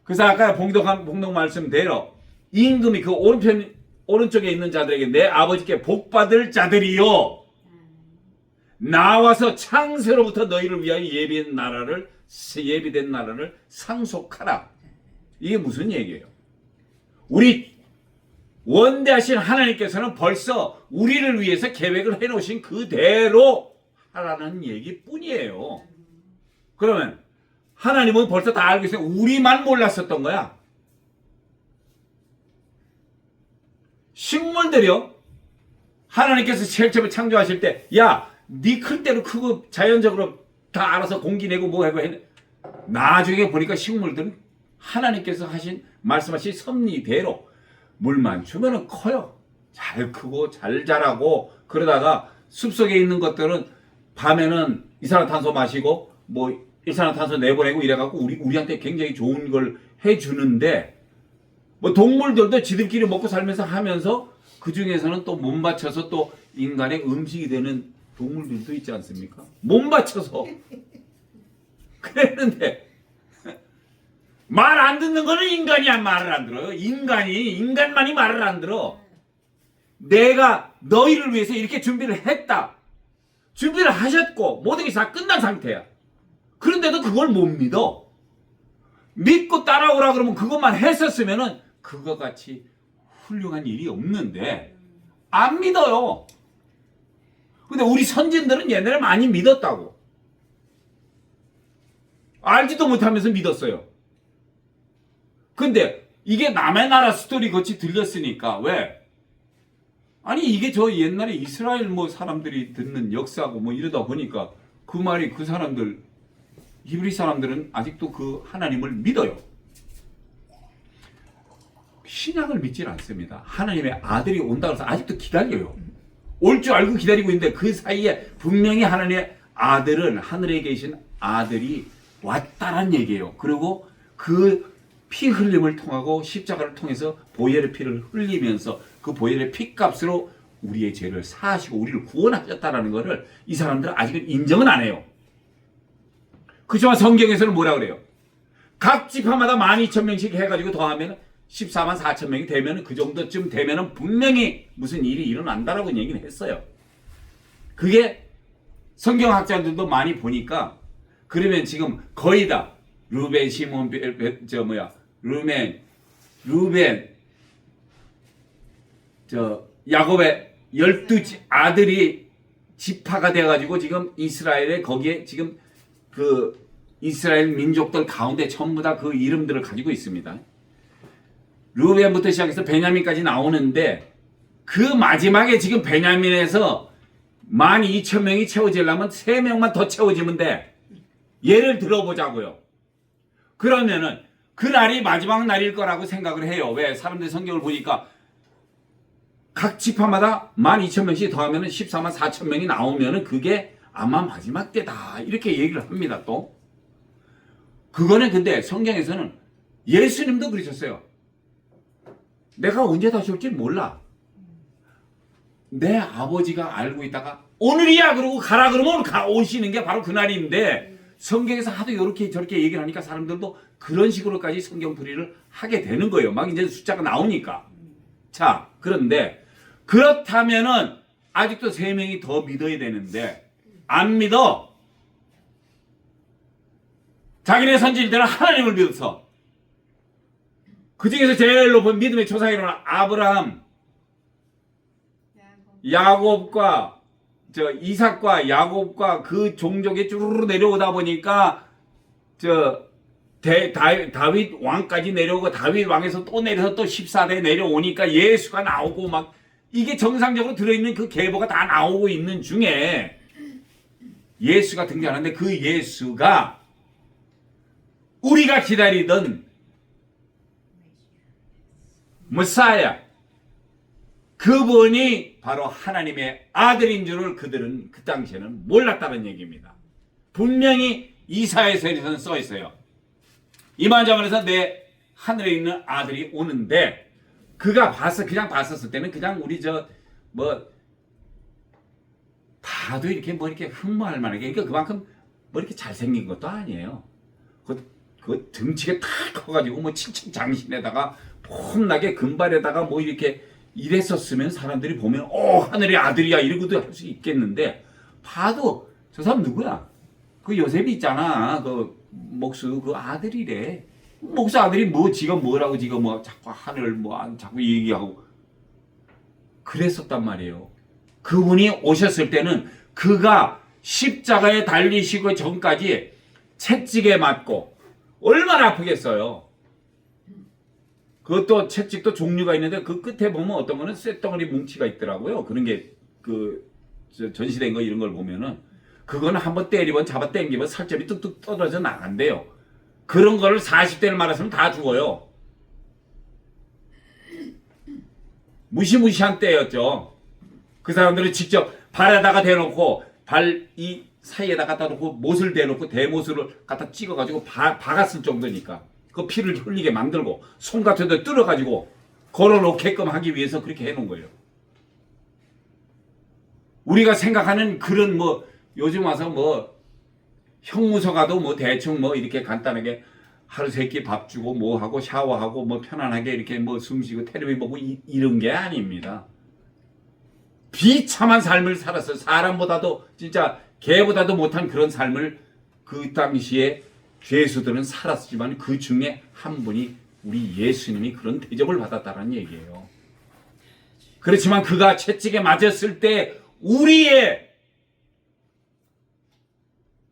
그래서 아까 봉독 말씀대로 임금이 그 오른쪽에 있는 자들에게 내 아버지께 복받을 자들이요 나와서 창세로부터 너희를 위하여 예비된 나라를 상속하라. 이게 무슨 얘기예요? 우리 원대하신 하나님께서는 벌써 우리를 위해서 계획을 해놓으신 그대로 하라는 얘기뿐이에요. 그러면 하나님은 벌써 다 알고 있어요. 우리만 몰랐었던 거야. 식물들이요. 하나님께서 제일 처음에 창조하실 때 야, 네 클 대로 크고 자연적으로 다 알아서 공기 내고 뭐 하고 했는데 나중에 보니까 식물들은 하나님께서 말씀하신 섭리대로 물만 주면은 커요. 잘 크고 잘 자라고 그러다가 숲속에 있는 것들은 밤에는 이산화탄소 마시고 뭐 일산화탄소 내보내고 이래갖고 우리한테 굉장히 좋은 걸 해주는데 뭐 동물들도 지들끼리 먹고 살면서 하면서 그 중에서는 또 못 맞춰서 또 인간의 음식이 되는 동물들도 있지 않습니까? 못 맞춰서 그랬는데 말 안 듣는 거는 인간이 말을 안 들어요. 인간만이 말을 안 들어. 내가 너희를 위해서 이렇게 준비를 했다. 준비를 하셨고 모든 게 다 끝난 상태야. 그런데도 그걸 못 믿어. 믿고 따라오라 그러면 그것만 했었으면은 그거 같이 훌륭한 일이 없는데 안 믿어요. 근데 우리 선진들은 옛날에 많이 믿었다고. 알지도 못하면서 믿었어요. 근데 이게 남의 나라 스토리 같이 들렸으니까 왜? 아니 이게 저 옛날에 이스라엘 뭐 사람들이 듣는 역사고 뭐 이러다 보니까 그 말이 그 사람들 히브리 사람들은 아직도 그 하나님을 믿어요. 신약을 믿질 않습니다. 하나님의 아들이 온다고 해서 아직도 기다려요. 올 줄 알고 기다리고 있는데 그 사이에 분명히 하나님의 아들은 하늘에 계신 아들이 왔다란 얘기예요. 그리고 그 피 흘림을 통하고 십자가를 통해서 보혈의 피를 흘리면서 그 보혈의 피값으로 우리의 죄를 사하시고 우리를 구원하셨다라는 것을 이 사람들은 아직은 인정은 안 해요. 그렇지만 성경에서는 뭐라 그래요? 각 지파마다 12,000명씩 해가지고 더하면 14만 4천 명이 되면 그 정도쯤 되면 분명히 무슨 일이 일어난다라고 얘기는 했어요. 그게 성경학자들도 많이 보니까 그러면 지금 거의 다 루벤, 시몬, 루벤, 야곱의 12 아들이 지파가 돼가지고 지금 이스라엘에 거기에 지금 그 이스라엘 민족들 가운데 전부 다 그 이름들을 가지고 있습니다. 루벤부터 시작해서 베냐민까지 나오는데 그 마지막에 지금 베냐민에서 12,000명이 채워지려면 3명만 더 채워지면 돼. 예를 들어보자고요. 그러면은 그 날이 마지막 날일 거라고 생각을 해요. 왜? 사람들이 성경을 보니까 각 지파마다 12,000명씩 더하면 14만 4천 명이 나오면은 그게 아마 마지막 때다. 이렇게 얘기를 합니다. 또 그거는 근데 성경에서는 예수님도 그러셨어요. 내가 언제 다시 올지 몰라. 내 아버지가 알고 있다가 오늘이야 그러고 가라 그러면 오시는 게 바로 그날인데 성경에서 하도 이렇게 저렇게 얘기를 하니까 사람들도 그런 식으로까지 성경풀이를 하게 되는 거예요. 막 이제 숫자가 나오니까. 자, 그런데 그렇다면은 아직도 3명이 더 믿어야 되는데 안 믿어. 자기네 선지자들은 하나님을 믿어서 그 중에서 제일 높은 믿음의 조상이라는 아브라함, 야곱과 이삭과 야곱과 그 종족이 쭈르르 내려오다 보니까 다윗 왕까지 내려오고 다윗 왕에서 또 내려서 또 14대 내려오니까 예수가 나오고 막 이게 정상적으로 들어있는 그 계보가 다 나오고 있는 중에 예수가 등장하는데 그 예수가 우리가 기다리던 메사야 그분이 바로 하나님의 아들인 줄을 그들은 그 당시에는 몰랐다는 얘기입니다. 분명히 이사야서에서는 써 있어요. 이만저만해서 내 하늘에 있는 아들이 오는데 그가 그냥 봤었을 때는 그냥 우리 다도 이렇게 이렇게 흠모할 만하게 그러니까 그만큼 이렇게 잘생긴 것도 아니에요. 그 등치가 탁 커가지고 칭칭장신에다가 폼나게 금발에다가 이렇게 이랬었으면 사람들이 보면 하늘의 아들이야 이러고도 할 수 있겠는데 봐도 저 사람 누구야? 그 요셉이 있잖아. 그 목수 그 아들이래. 목수 아들이 지가 뭐라고 지가 자꾸 하늘 자꾸 얘기하고 그랬었단 말이에요. 그분이 오셨을 때는 그가 십자가에 달리시고 전까지 채찍에 맞고 얼마나 아프겠어요. 그것도 채찍도 종류가 있는데 그 끝에 보면 어떤 거는 쇳덩어리 뭉치가 있더라고요. 그런 게 전시된 거 이런 걸 보면은 그거는 한번 때리면 잡아 당기면 살점이 뚝뚝 떨어져 나간대요. 그런 거를 40대를 말았으면 다 죽어요. 무시무시한 때였죠. 그 사람들은 직접 발에다가 대놓고 발 이 사이에다 갖다 놓고 못을 대놓고 대못을 갖다 찍어가지고 박았을 정도니까 그 피를 흘리게 만들고 손 같은 데 뚫어가지고 걸어놓게끔 하기 위해서 그렇게 해놓은 거예요. 우리가 생각하는 그런 요즘 와서 형무소 가도 대충 이렇게 간단하게 하루 세 끼 밥 주고 하고 샤워하고 편안하게 이렇게 숨 쉬고 텔레비 보고 이런 게 아닙니다. 비참한 삶을 살았어요. 사람보다도 진짜 개보다도 못한 그런 삶을 그 당시에 죄수들은 살았지만 그 중에 한 분이 우리 예수님이 그런 대접을 받았다는 얘기예요. 그렇지만 그가 채찍에 맞았을 때 우리의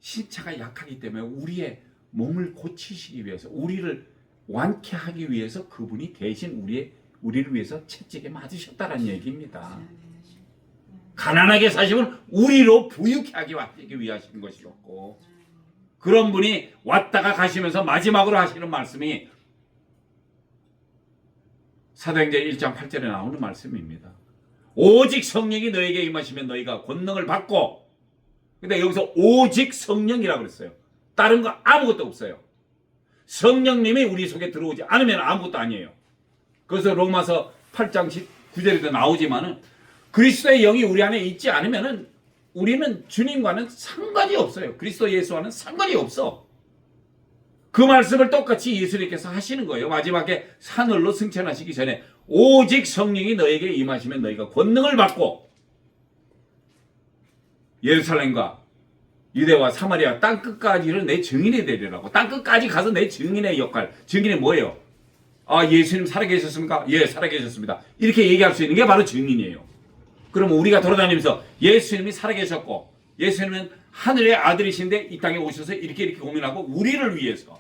신체가 약하기 때문에 우리의 몸을 고치시기 위해서 우리를 완쾌하기 위해서 그분이 대신 우리의 우리를 위해서 채찍에 맞으셨다는 얘기입니다. 가난하게 사시면 우리로 부유케 하기 위하신 것이었고, 그런 분이 왔다가 가시면서 마지막으로 하시는 말씀이 사도행전 1장 8절에 나오는 말씀입니다. 오직 성령이 너에게 임하시면 너희가 권능을 받고, 근데 여기서 오직 성령이라고 그랬어요. 다른 거 아무것도 없어요. 성령님이 우리 속에 들어오지 않으면 아무것도 아니에요. 그래서 로마서 8장 9절에도 나오지만은 그리스도의 영이 우리 안에 있지 않으면은 우리는 주님과는 상관이 없어요. 그리스도 예수와는 상관이 없어. 그 말씀을 똑같이 예수님께서 하시는 거예요. 마지막에 하늘로 승천하시기 전에 오직 성령이 너에게 임하시면 너희가 권능을 받고 예루살렘과 유대와 사마리아 땅끝까지를 내 증인이 되리라고. 땅끝까지 가서 내 증인의 역할. 증인이 뭐예요? 아, 예수님 살아계셨습니까? 예, 살아계셨습니다. 이렇게 얘기할 수 있는 게 바로 증인이에요. 그러면 우리가 돌아다니면서 예수님이 살아계셨고 예수님은 하늘의 아들이신데 이 땅에 오셔서 이렇게 고민하고 우리를 위해서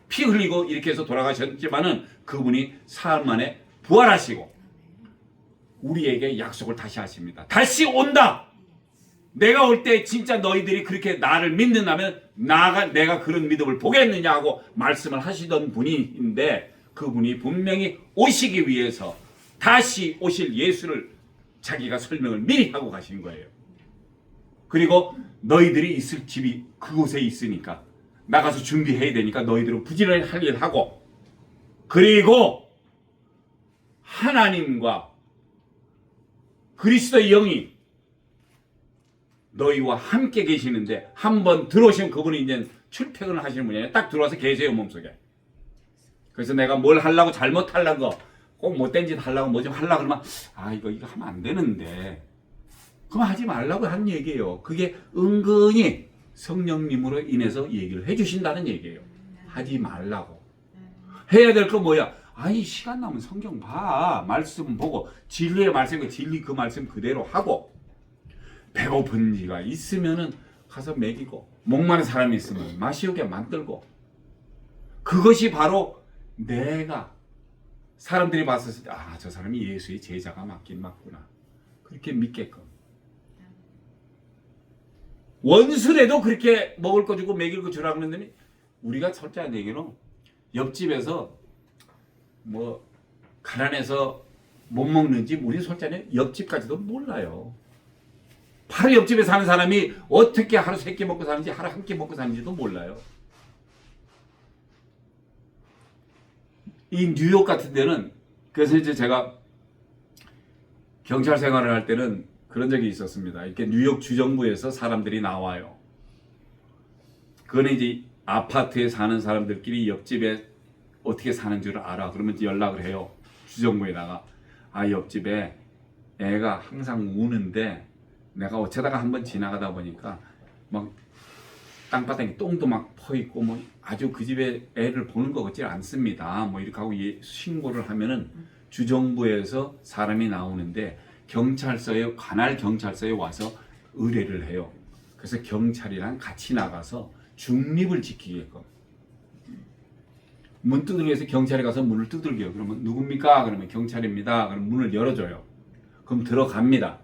피 흘리고 이렇게 해서 돌아가셨지만은 그분이 사흘 만에 부활하시고 우리에게 약속을 다시 하십니다. 다시 온다. 내가 올 때 진짜 너희들이 그렇게 나를 믿는다면 내가 그런 믿음을 보겠느냐 하고 말씀을 하시던 분인데, 그분이 분명히 오시기 위해서 다시 오실 예수를 자기가 설명을 미리 하고 가신 거예요. 그리고 너희들이 있을 집이 그곳에 있으니까 나가서 준비해야 되니까 너희들은 부지런히 할 일 하고, 그리고 하나님과 그리스도의 영이 너희와 함께 계시는데 한번 들어오시면 그분이 이제 출퇴근을 하시는 분이에요. 딱 들어와서 계세요, 몸속에. 그래서 내가 뭘 하려고 잘못하려는 거, 꼭 못된 짓 하려고 뭐 좀 하려고 그러면 이거 하면 안 되는데 그럼 하지 말라고 하는 얘기예요. 그게 은근히 성령님으로 인해서 얘기를 해주신다는 얘기예요. 하지 말라고. 해야 될 거 뭐야? 시간 남으면 성경 봐. 말씀 보고 진리의 말씀, 진리 그 말씀 그대로 하고, 배고픈 지가 있으면은 가서 먹이고, 목마른 사람이 있으면 마시오게 만들고, 그것이 바로 내가 사람들이 봤을 때 저 사람이 예수의 제자가 맞긴 맞구나 그렇게 믿게끔. 원수래도 그렇게 먹을 거 주고 먹일 거 주라고 그랬더니, 우리가 철저한 얘기는 옆집에서 뭐 가난해서 못 먹는지 우리 솔직히 옆집까지도 몰라요. 바로 옆집에 사는 사람이 어떻게 하루 3끼 먹고 사는지 하루 1끼 먹고 사는지도 몰라요. 이 뉴욕 같은 데는, 그래서 이제 제가 경찰 생활을 할 때는 그런 적이 있었습니다. 이렇게 뉴욕 주정부에서 사람들이 나와요. 그거는 이제 아파트에 사는 사람들끼리 옆집에 어떻게 사는 줄 알아. 그러면 연락을 해요. 주정부에다가. 옆집에 애가 항상 우는데 내가 어쩌다가 한번 지나가다 보니까 막 땅바닥에 똥도 막 퍼있고 뭐 아주 그 집에 애를 보는 것 같지 않습니다. 뭐 이렇게 하고 신고를 하면은 주정부에서 사람이 나오는데 경찰서에, 관할 경찰서에 와서 의뢰를 해요. 그래서 경찰이랑 같이 나가서 중립을 지키게끔. 문 두들겨서 경찰에 가서 문을 두들겨요. 그러면 누굽니까? 그러면 경찰입니다. 그럼 문을 열어줘요. 그럼 들어갑니다.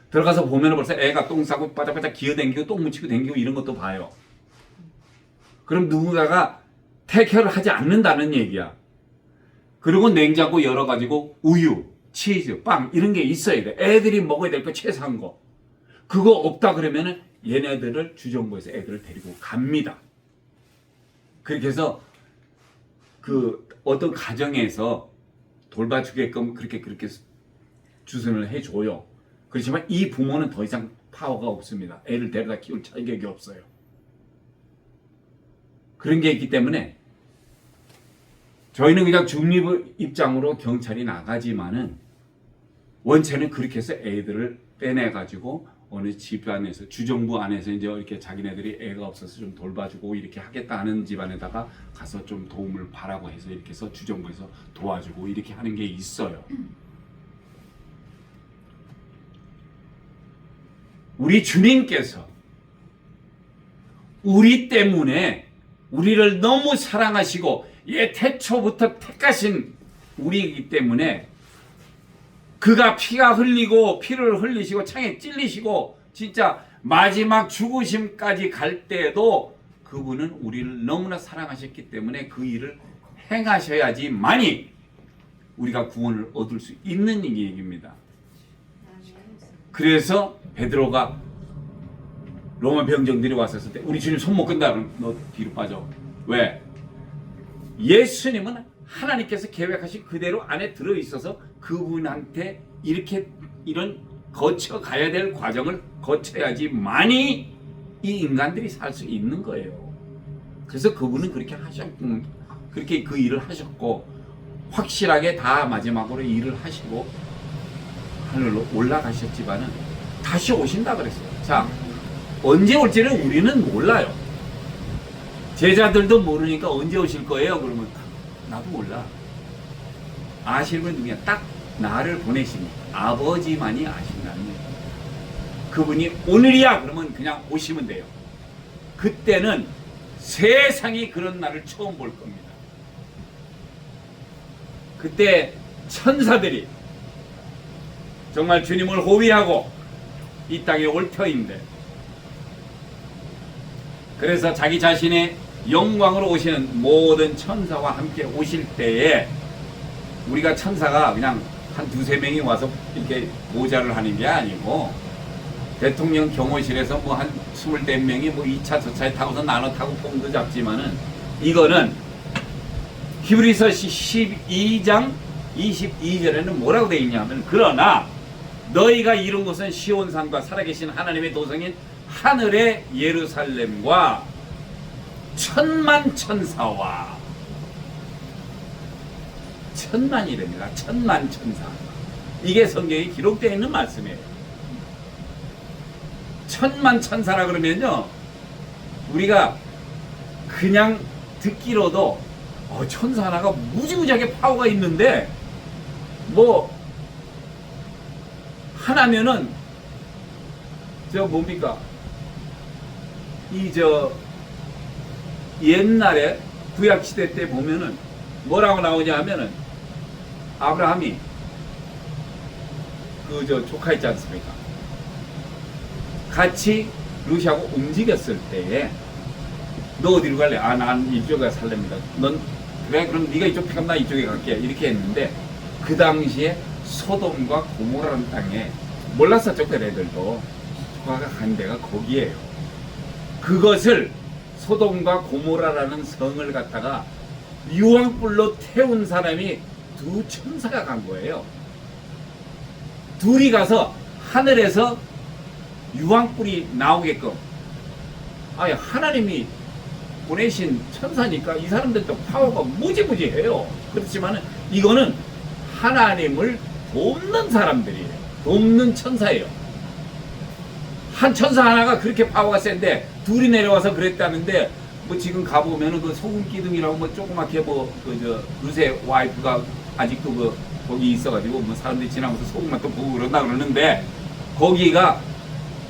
들어가서 보면 벌써 애가 똥 싸고 바짝바짝 기어댕기고 똥 묻히고 댕기고 이런 것도 봐요. 그럼 누군가가 테이크를 하지 않는다는 얘기야. 그리고 냉장고 열어가지고 우유, 치즈, 빵 이런 게 있어야 돼. 애들이 먹어야 될 거 최소한 거. 그거 없다 그러면은 얘네들을 주정부에서 애들을 데리고 갑니다. 그렇게 해서 그 어떤 가정에서 돌봐주게끔 그렇게 주선을 해줘요. 그렇지만 이 부모는 더 이상 파워가 없습니다. 애를 데려다 키울 자격이 없어요. 그런 게 있기 때문에 저희는 그냥 중립 입장으로 경찰이 나가지만은 원체는 그렇게 해서 애들을 빼내가지고 어느 집안에서, 주정부 안에서 이제 이렇게 자기네들이 애가 없어서 좀 돌봐주고 이렇게 하겠다 하는 집안에다가 가서 좀 도움을 바라고 해서 이렇게 해서 주정부에서 도와주고 이렇게 하는 게 있어요. 우리 주님께서 우리 때문에 우리를 너무 사랑하시고 태초부터 택하신 우리이기 때문에 그가 피가 흘리고 피를 흘리시고 창에 찔리시고 진짜 마지막 죽으심까지 갈 때에도 그분은 우리를 너무나 사랑하셨기 때문에 그 일을 행하셔야지만이 우리가 구원을 얻을 수 있는 얘기입니다. 그래서 베드로가 로마 병정들이 왔었을 때 우리 주님 손목 끈다 그러면 너 뒤로 빠져. 왜? 예수님은 하나님께서 계획하신 그대로 안에 들어있어서 그분한테 이렇게 이런 거쳐가야 될 과정을 거쳐야지만이 이 인간들이 살 수 있는 거예요. 그래서 그분은 그렇게 하셨고 그렇게 그 일을 하셨고 확실하게 다 마지막으로 일을 하시고 하늘로 올라가셨지만은 다시 오신다 그랬어요. 자, 언제 올지는 우리는 몰라요. 제자들도 모르니까 언제 오실 거예요? 그러면 나도 몰라. 아시는 분 누구냐? 딱 나를 보내신 아버지만이 아신다는 거예요. 그분이 오늘이야 그러면 그냥 오시면 돼요. 그때는 세상이 그런 날을 처음 볼 겁니다. 그때 천사들이 정말 주님을 호위하고 이 땅에 올 터인데, 그래서 자기 자신의 영광으로 오시는 모든 천사와 함께 오실 때에 우리가 천사가 그냥 한 두세 명이 와서 이렇게 모자를 하는 게 아니고 대통령 경호실에서 뭐 한 24명이 뭐 2차 저차에 타고서 나눠 타고 폼도 잡지만은 이거는 히브리서 12장 22절에는 뭐라고 되어 있냐면 그러나 너희가 이룬 것은 시온산과 살아계신 하나님의 도성인 하늘의 예루살렘과 천만 천사와 천만이랍니다. 천만 천사. 이게 성경에 기록되어 있는 말씀이에요. 천만 천사라 그러면요 우리가 그냥 듣기로도 천사 하나가 무지무지하게 파워가 있는데 뭐 하나면은 저 뭡니까 옛날에 구약시대 때 보면은 뭐라고 나오냐 하면은 아브라함이 조카 있지 않습니까? 같이 루시하고 움직였을 때에 너 어디로 갈래? 난 이쪽에 살랍니다. 넌 그래 그럼 네가 이쪽 피감 나 이쪽에 갈게 이렇게 했는데 그 당시에 소돔과 고모라는 땅에 몰랐었죠. 그애들도 조카가 간 데가 거기에요. 그것을 소돔과 고모라라는 성을 갖다가 유황불로 태운 사람이 두 천사가 간 거예요. 둘이 가서 하늘에서 유황불이 나오게끔 하나님이 보내신 천사니까 이 사람들도 파워가 무지무지해요. 그렇지만 이거는 하나님을 돕는 사람들이에요. 돕는 천사예요. 한 천사 하나가 그렇게 파워가 센데 둘이 내려와서 그랬다는데 뭐 지금 가보면은 그 소금 기둥이라고 뭐 조그맣게 루세 와이프가 아직도 거기 있어가지고 뭐 사람들이 지나면서 소금만 또 보고 그런다 그러는데 거기가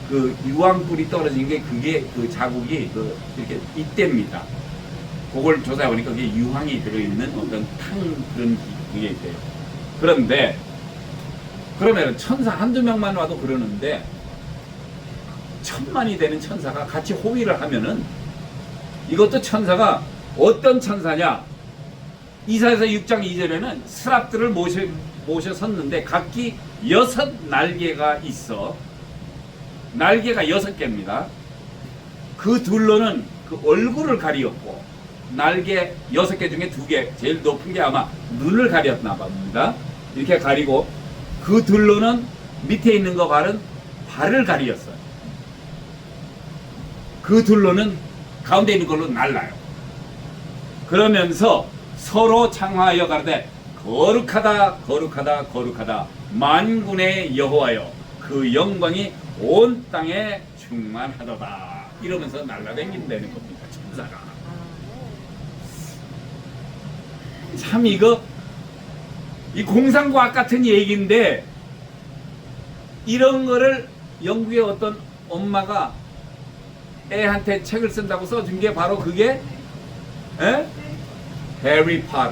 그 유황불이 떨어진 게 그게 그 자국이 이렇게 있답니다. 그걸 조사해보니까 그게 유황이 들어있는 어떤 그런 그게 있대요. 그런데 그러면 천사 한두 명만 와도 그러는데 천만이 되는 천사가 같이 호위를 하면은 이것도 천사가 어떤 천사냐? 이사야서 6장 2절에는 스랍들을 모셔 섰는데 각기 6 날개가 있어. 날개가 6개입니다. 그 둘로는 그 얼굴을 가리었고 날개 6개 중에 2개 제일 높은 게 아마 눈을 가렸나 봅니다. 이렇게 가리고 그 둘로는 밑에 있는 거 발을 가리었어요. 그 둘로는 가운데 있는 걸로 날라요. 그러면서 서로 창화하여 가로되 거룩하다 거룩하다 거룩하다 만군의 여호와여 그 영광이 온 땅에 충만하도다 이러면서 날아다닌다는 겁니다. 천사가 참 이 공상과학 같은 얘기인데 이런 거를 영국의 어떤 엄마가 애한테 책을 쓴다고 써준 게 바로 그게 해리 포터.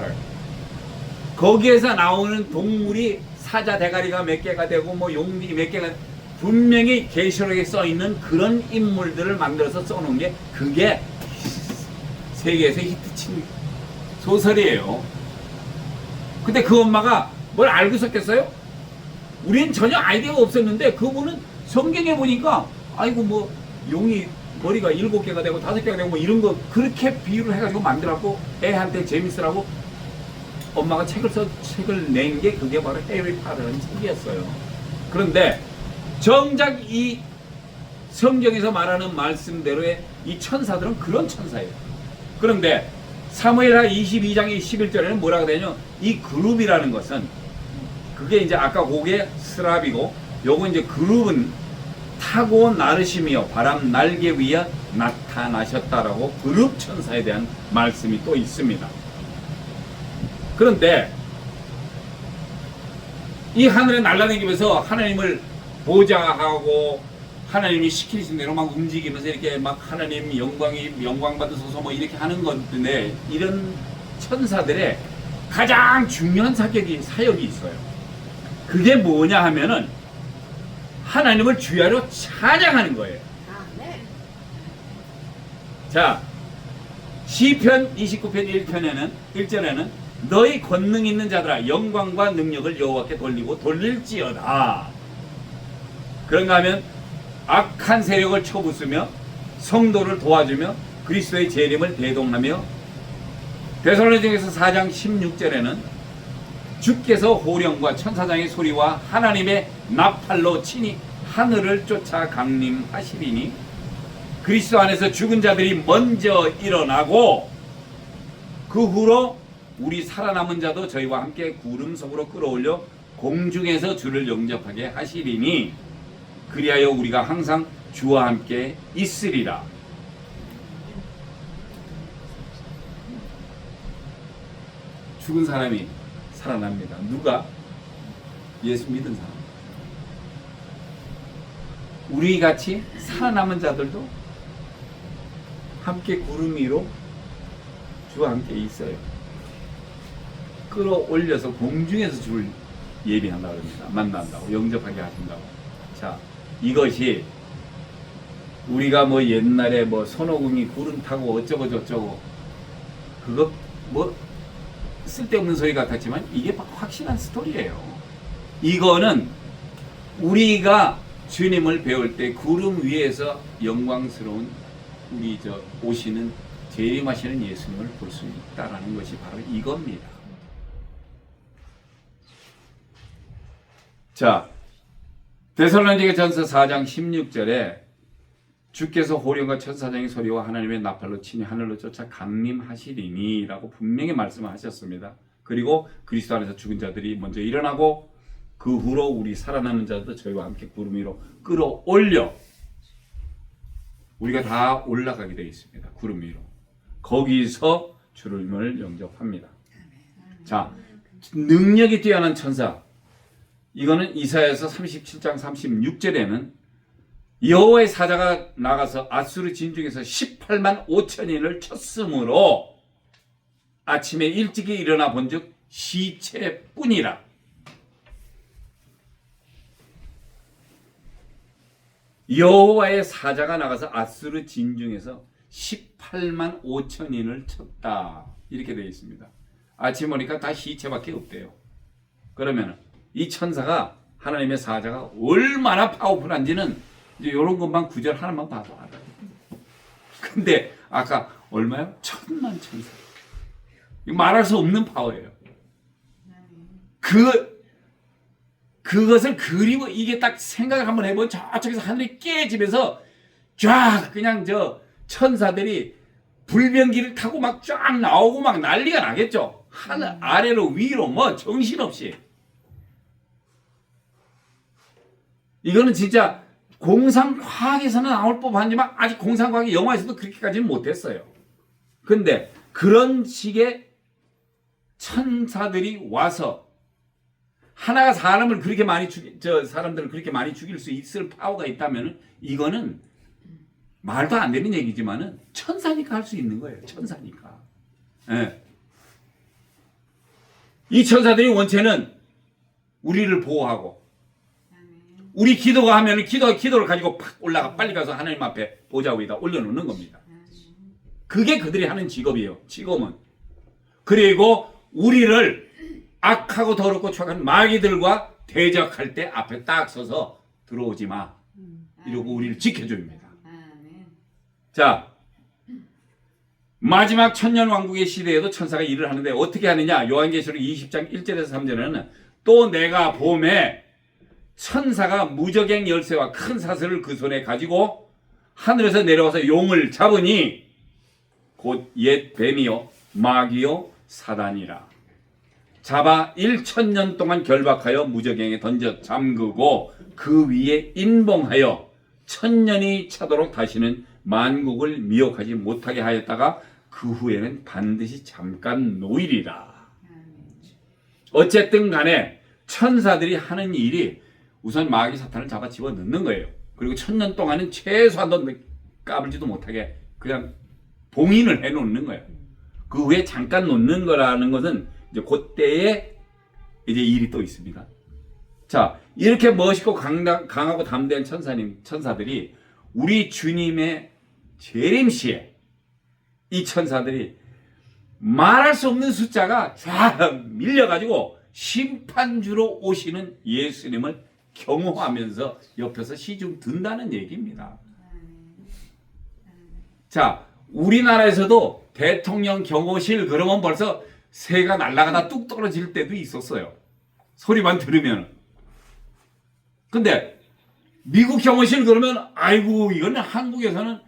거기에서 나오는 동물이 사자 대가리가 몇 개가 되고 뭐 용이 몇 개가 분명히 계시록에 써 있는 그런 인물들을 만들어서 써놓은 게 그게 세계에서 히트친 소설이에요. 근데 그 엄마가 뭘 알고 있었겠어요? 우리는 전혀 아이디어가 없었는데 그분은 성경에 보니까 아이고 뭐 용이 머리가 7개가 되고 5개가 되고 뭐 이런 거 그렇게 비유를 해가지고 만들었고 애한테 재밌으라고 엄마가 책을 낸 게 그게 바로 해리포터라는 책이었어요. 그런데 정작 이 성경에서 말하는 말씀대로의 이 천사들은 그런 천사예요. 그런데 사무엘하 22장의 11절에는 뭐라고 되냐? 이 그룹이라는 것은 그게 이제 아까 그게 스랍이고 요거 이제 그룹은 타고 나르시며 바람 날개 위에 나타나셨다라고 그룹 천사에 대한 말씀이 또 있습니다. 그런데 이 하늘에 날아다니면서 하나님을 보좌하고 하나님이 시키신 대로 막 움직이면서 이렇게 막 하나님 영광 받으소서 뭐 이렇게 하는 건데 이런 천사들의 가장 중요한 사역이 있어요. 그게 뭐냐 하면은 하나님을 주야로 찬양하는 거예요. 자, 시편 29편 1절에는 너희 권능 있는 자들아 영광과 능력을 여호와께 돌리고 돌릴지어다. 그런가 하면 악한 세력을 쳐부수며 성도를 도와주며 그리스도의 재림을 대동하며 데살로니가서 4장 16절에는 주께서 호령과 천사장의 소리와 하나님의 나팔로 친히 하늘을 쫓아 강림하시리니 그리스도 안에서 죽은 자들이 먼저 일어나고 그 후로 우리 살아남은 자도 저희와 함께 구름 속으로 끌어올려 공중에서 주를 영접하게 하시리니 그리하여 우리가 항상 주와 함께 있으리라. 죽은 사람이 살아납니다. 누가? 예수 믿은 사람. 우리 같이 살아남은 자들도 함께 구름 위로 주와 함께 있어요. 끌어올려서 공중에서 주를 예비한다고 합니다. 만난다고, 영접하게 하신다고. 자, 이것이 우리가 뭐 옛날에 뭐 손오공이 구름 타고 어쩌고 저쩌고 그거 뭐 쓸데없는 소리 같았지만 이게 확실한 스토리예요. 이거는 우리가 주님을 배울 때 구름 위에서 영광스러운 우리 오시는 재림하시는 예수님을 볼 수 있다라는 것이 바로 이겁니다. 자, 데살로니가전서 4장 16절에 주께서 호령과 천사장의 소리와 하나님의 나팔로 친히 하늘로 쫓아 강림하시리니 라고 분명히 말씀을 하셨습니다. 그리고 그리스도 안에서 죽은 자들이 먼저 일어나고 그 후로 우리 살아남은 자도 저희와 함께 구름 위로 끌어올려 우리가 다 올라가게 되어 있습니다. 구름 위로. 거기서 주님을 영접합니다. 자, 능력이 뛰어난 천사. 이거는 이사야서 37장 36절에는 여호와의 사자가 나가서 아수르 진중에서 18만 5천인을 쳤으므로 아침에 일찍이 일어나 본즉 시체뿐이라. 여호와의 사자가 나가서 아수르 진중에서 18만 5천인을 쳤다. 이렇게 되어 있습니다. 아침 보니까 다 시체밖에 없대요. 그러면 이 천사가 하나님의 사자가 얼마나 파워풀한지는 이제 이런 것만 구절 하나만 봐도 알아요. 근데 아까 얼마요? 1000만 천사. 말할 수 없는 파워예요. 그것을 그리고 이게 딱 생각을 한번 해보면 저쪽에서 하늘이 깨지면서 쫙 그냥 천사들이 불변기를 타고 막 쫙 나오고 막 난리가 나겠죠. 하늘 아래로 위로 뭐 정신없이. 이거는 진짜 공상과학에서는 나올 법하지만 아직 공상과학의 영화에서도 그렇게까지는 못했어요. 근데 그런 식의 천사들이 와서 하나가 사람을 그렇게 많이 사람들을 그렇게 많이 죽일 수 있을 파워가 있다면 이거는 말도 안 되는 얘기지만은 천사니까 할 수 있는 거예요. 천사니까. 네. 이 천사들이 원체는 우리를 보호하고 우리 기도가 하면 기도를 가지고 팍 올라가 빨리 가서 하나님 앞에 보좌 위에다 올려놓는 겁니다. 그게 그들이 하는 직업이에요. 직업은. 그리고 우리를 악하고 더럽고 추악한 마귀들과 대적할 때 앞에 딱 서서 들어오지 마 이러고 우리를 지켜줍니다. 자, 마지막 천년왕국의 시대에도 천사가 일을 하는데 어떻게 하느냐? 요한계시록 20장 1절에서 3절에는 또 내가 봄에 천사가 무저갱 열쇠와 큰 사슬을 그 손에 가지고 하늘에서 내려와서 용을 잡으니 곧 옛 뱀이요 마귀요 사단이라. 잡아 1000년 동안 결박하여 무저갱에 던져 잠그고 그 위에 인봉하여 1000년이 차도록 다시는 만국을 미혹하지 못하게 하였다가 그 후에는 반드시 잠깐 놓이리라. 어쨌든 간에 천사들이 하는 일이 우선 마귀 사탄을 잡아 집어넣는 거예요. 그리고 1000년 동안은 최소한도 까불지도 못하게 그냥 봉인을 해놓는 거예요. 그 후에 잠깐 놓는 거라는 것은 이제 그때에 이제 일이 또 있습니다. 자, 이렇게 멋있고 강하고 담대한 천사들이 우리 주님의 재림시에 이 천사들이 말할 수 없는 숫자가 쫙 밀려가지고 심판주로 오시는 예수님을 경호하면서 옆에서 시중 든다는 얘기입니다. 자, 우리나라에서도 대통령 경호실 그러면 벌써 새가 날아가다 뚝 떨어질 때도 있었어요. 소리만 들으면. 근데 미국 경호실 그러면 아이고 이건 한국에서는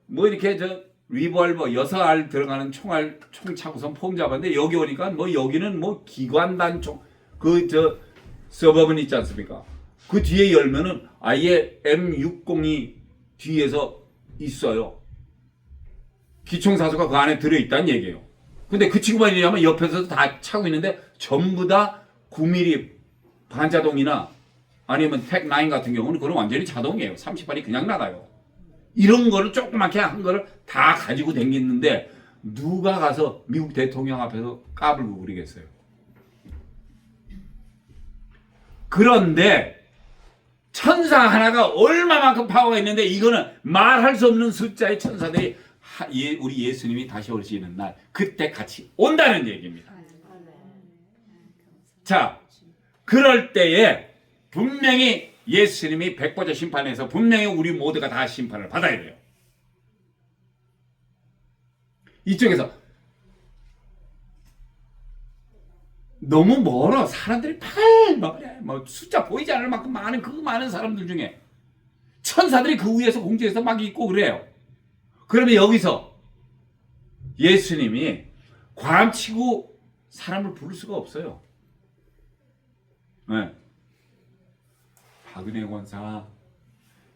뭐 이렇게 저 리볼버 6알 들어가는 총알 총 차고선 폼 잡았는데 여기 오니까 뭐 여기는 뭐 기관단 총 그 저 서버번 있지 않습니까? 그 뒤에 열면은 아예 M602 뒤에서 있어요. 기총사수가 그 안에 들어있다는 얘기예요. 근데 그 친구만 얘기하면 옆에서도 다 차고 있는데 전부 다 9mm 반자동이나 아니면 택9 같은 경우는 그건 완전히 자동이에요. 30발이 그냥 나가요. 이런 거를 조그맣게 한 거를 다 가지고 다니는데 누가 가서 미국 대통령 앞에서 까불고 그러겠어요. 그런데 천사 하나가 얼마만큼 파워가 있는데 이거는 말할 수 없는 숫자의 천사들이 우리 예수님이 다시 오시는 날 그때 같이 온다는 얘기입니다. 자, 그럴 때에 분명히 예수님이 백보자 심판에서 분명히 우리 모두가 다 심판을 받아야 돼요. 이쪽에서 너무 멀어. 사람들이 뭐 숫자 보이지 않을 만큼 많은 그 많은 사람들 중에 천사들이 그 위에서 공중에서 막 있고 그래요. 그러면 여기서 예수님이 과음치고 사람을 부를 수가 없어요. 네. 박은혜 권사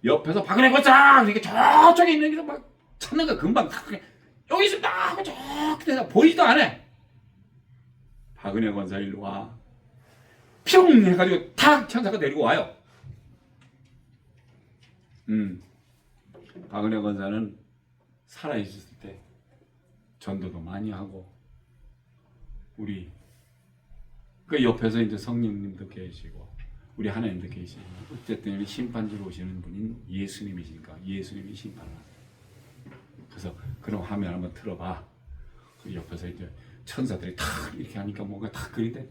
옆에서 박은혜 권사 이렇게 저쪽에 있는 게 막 찾는 거 금방 여기 있습니다 하고 저기 보이지도 않아. 박은혜 권사 일로 와. 뿅 해가지고 탁 천사가 데리고 와요. 박은혜 권사는 살아있었을 때 전도도 많이 하고 우리 그 옆에서 이제 성령님도 계시고 우리 하나님도 계시고 어쨌든 심판주로 오시는 분인 예수님이시니까 예수님이 심판을 하세요. 그래서 그럼 화면 한번 틀어봐. 그 옆에서 이제 천사들이 탁 이렇게 하니까 뭔가 탁 그린데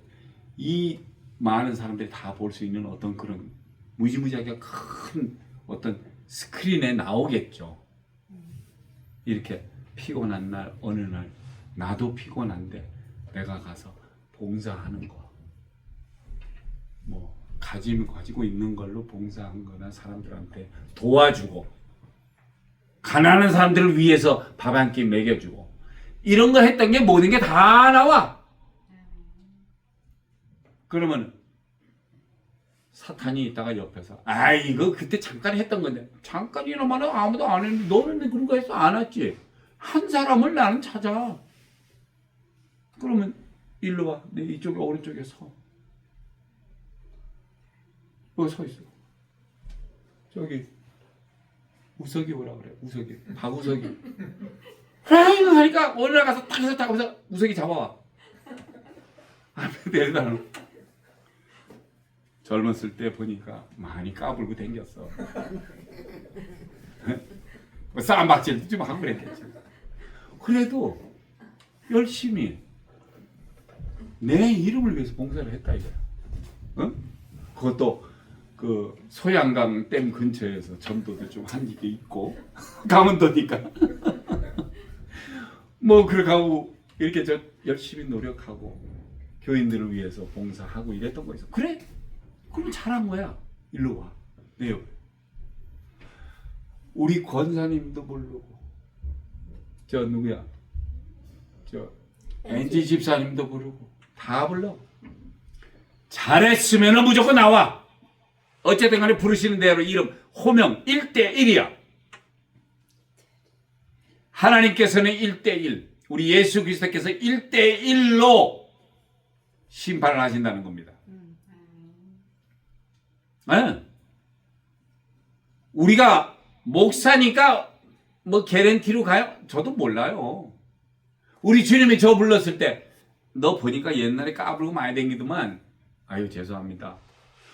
이 많은 사람들이 다 볼 수 있는 어떤 그런 무지무지하게 큰 어떤 스크린에 나오겠죠. 이렇게 피곤한 날 어느 날 나도 피곤한데 내가 가서 봉사하는 거 뭐 가지고 있는 걸로 봉사한 거나 사람들한테 도와주고 가난한 사람들을 위해서 밥 한 끼 먹여주고 이런 거 했던 게 모든 게 다 나와. 그러면 사탄이 있다가 옆에서 이거 그때 잠깐 했던 건데 잠깐이나마는 아무도 안 했는데 너는 그런 거 했어? 안 했지? 한 사람을 나는 찾아. 그러면 일로 와. 내 이쪽에 오른쪽에 서. 여기 서 있어. 저기 우석이 오라 그래. 우석이. 박우석이. 하니까 올라가서 딱 해서 딱 하면서 우석이 잡아와. 앞에 내려다는. 젊었을 때 보니까 많이 까불고 댕겼어. 쌈박질도 좀 하고 그랬겠지. 그래도 열심히 내 이름을 위해서 봉사를 했다 이거야. 어? 그것도 그 소양강 댐 근처에서 전도도 좀 한 게 있고 강원도니까 뭐 그렇게 하고 이렇게 저 열심히 노력하고 교인들을 위해서 봉사하고 이랬던 거 있어. 그래? 그럼 잘한 거야. 일로 와. 내 옆에. 우리 권사님도 부르고 저 누구야? 저 NG 집사님도 부르고 다 불러. 잘했으면 무조건 나와. 어쨌든 간에 부르시는 대로 이름 호명 1대1이야. 하나님께서는 1대1, 우리 예수 그리스도께서 1대1로 심판을 하신다는 겁니다. 네. 우리가 목사니까 뭐 개런티로 가요? 저도 몰라요. 우리 주님이 저 불렀을 때 너 보니까 옛날에 까불고 많이 댕기더만 아유 죄송합니다.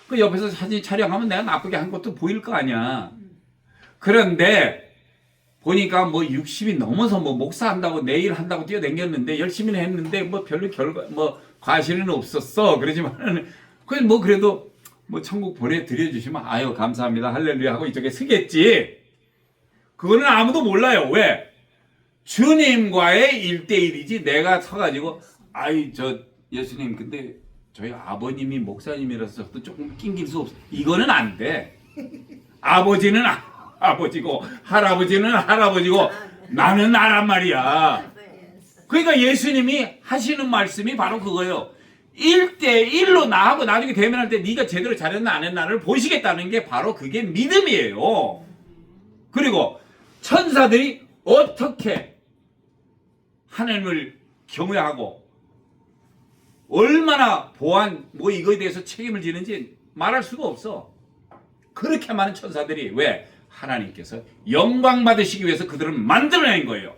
그 옆에서 사진 촬영하면 내가 나쁘게 한 것도 보일 거 아니야. 그런데 보니까 뭐 60이 넘어서 뭐 목사한다고 내일 한다고 뛰어댕겼는데 열심히는 했는데 뭐 별로 결과 뭐 과실은 없었어. 그러지만 그냥 뭐 그래도 뭐 천국 보내드려 주시면 아유 감사합니다 할렐루야 하고 이쪽에 서겠지. 그거는 아무도 몰라요. 왜? 주님과의 1대1이지 내가 서가지고 아이 저 예수님 근데 저희 아버님이 목사님이라서 또 조금 낑길 수 없어. 이거는 안 돼. 아버지는 아버지고 할아버지는 할아버지고 나는 나란 말이야. 그러니까 예수님이 하시는 말씀이 바로 그거예요. 1대1로 나하고 나중에 대면할 때 네가 제대로 잘했나 안 했나를 보시겠다는 게 바로 그게 믿음이에요. 그리고 천사들이 어떻게 하나님을 경외하고 얼마나 보안 뭐 이거에 대해서 책임을 지는지 말할 수가 없어. 그렇게 많은 천사들이 왜? 하나님께서 영광 받으시기 위해서 그들을 만들어낸 거예요.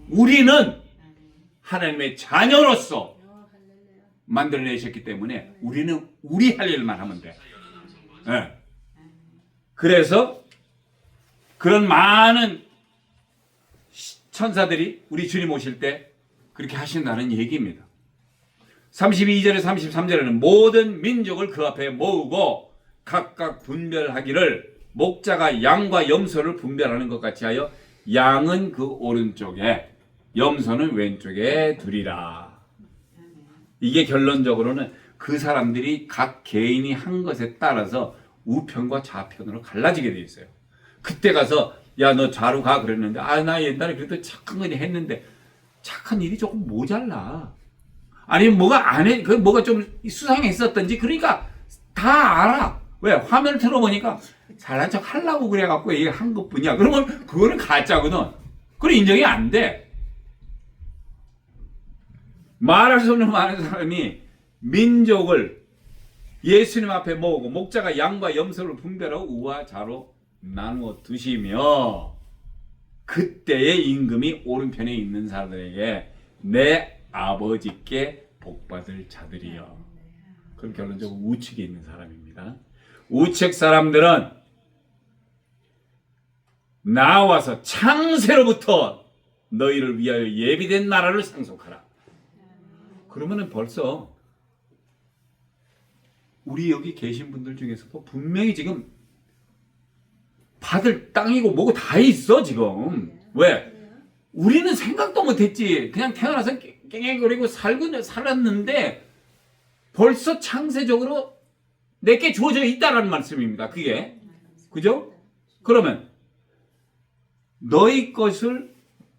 우리는 하나님의 자녀로서 만들어내셨기 때문에 우리는 우리 할 일만 하면 돼. 네. 그래서 그런 많은 천사들이 우리 주님 오실 때 그렇게 하신다는 얘기입니다. 32절에 33절에는 모든 민족을 그 앞에 모으고 각각 분별하기를 목자가 양과 염소를 분별하는 것 같이 하여 양은 그 오른쪽에 염소는 왼쪽에 두리라. 이게 결론적으로는 그 사람들이 각 개인이 한 것에 따라서 우편과 좌편으로 갈라지게 돼 있어요. 그때 가서 야 너 좌로 가 그랬는데 아 나 옛날에 그래도 착한 거니 했는데 착한 일이 조금 모자라. 아니면 뭐가 안 해, 그 뭐가 좀 수상했었던지 그러니까 다 알아. 왜? 화면을 틀어보니까 잘난 척 하려고 그래갖고 이게 한 것뿐이야. 그러면 그거는 가짜거든. 그건 인정이 안 돼. 말할 수 없는 많은 사람이 민족을 예수님 앞에 모으고 목자가 양과 염소를 분별하고 우와 좌로 나누어 두시며 그때의 임금이 오른편에 있는 사람들에게 내 아버지께 복받을 자들이여. 그럼 결론적으로 우측에 있는 사람입니다. 우측 사람들은 나와서 창세로부터 너희를 위하여 예비된 나라를 상속하라. 그러면은 벌써 우리 여기 계신 분들 중에서도 분명히 지금 받을 땅이고 뭐고 다 있어 지금. 왜? 우리는 생각도 못했지. 그냥 태어나서 깽깽거리고 살았는데 벌써 창세적으로 내게 주어져 있다라는 말씀입니다. 그게. 그죠? 그러면 너희 것을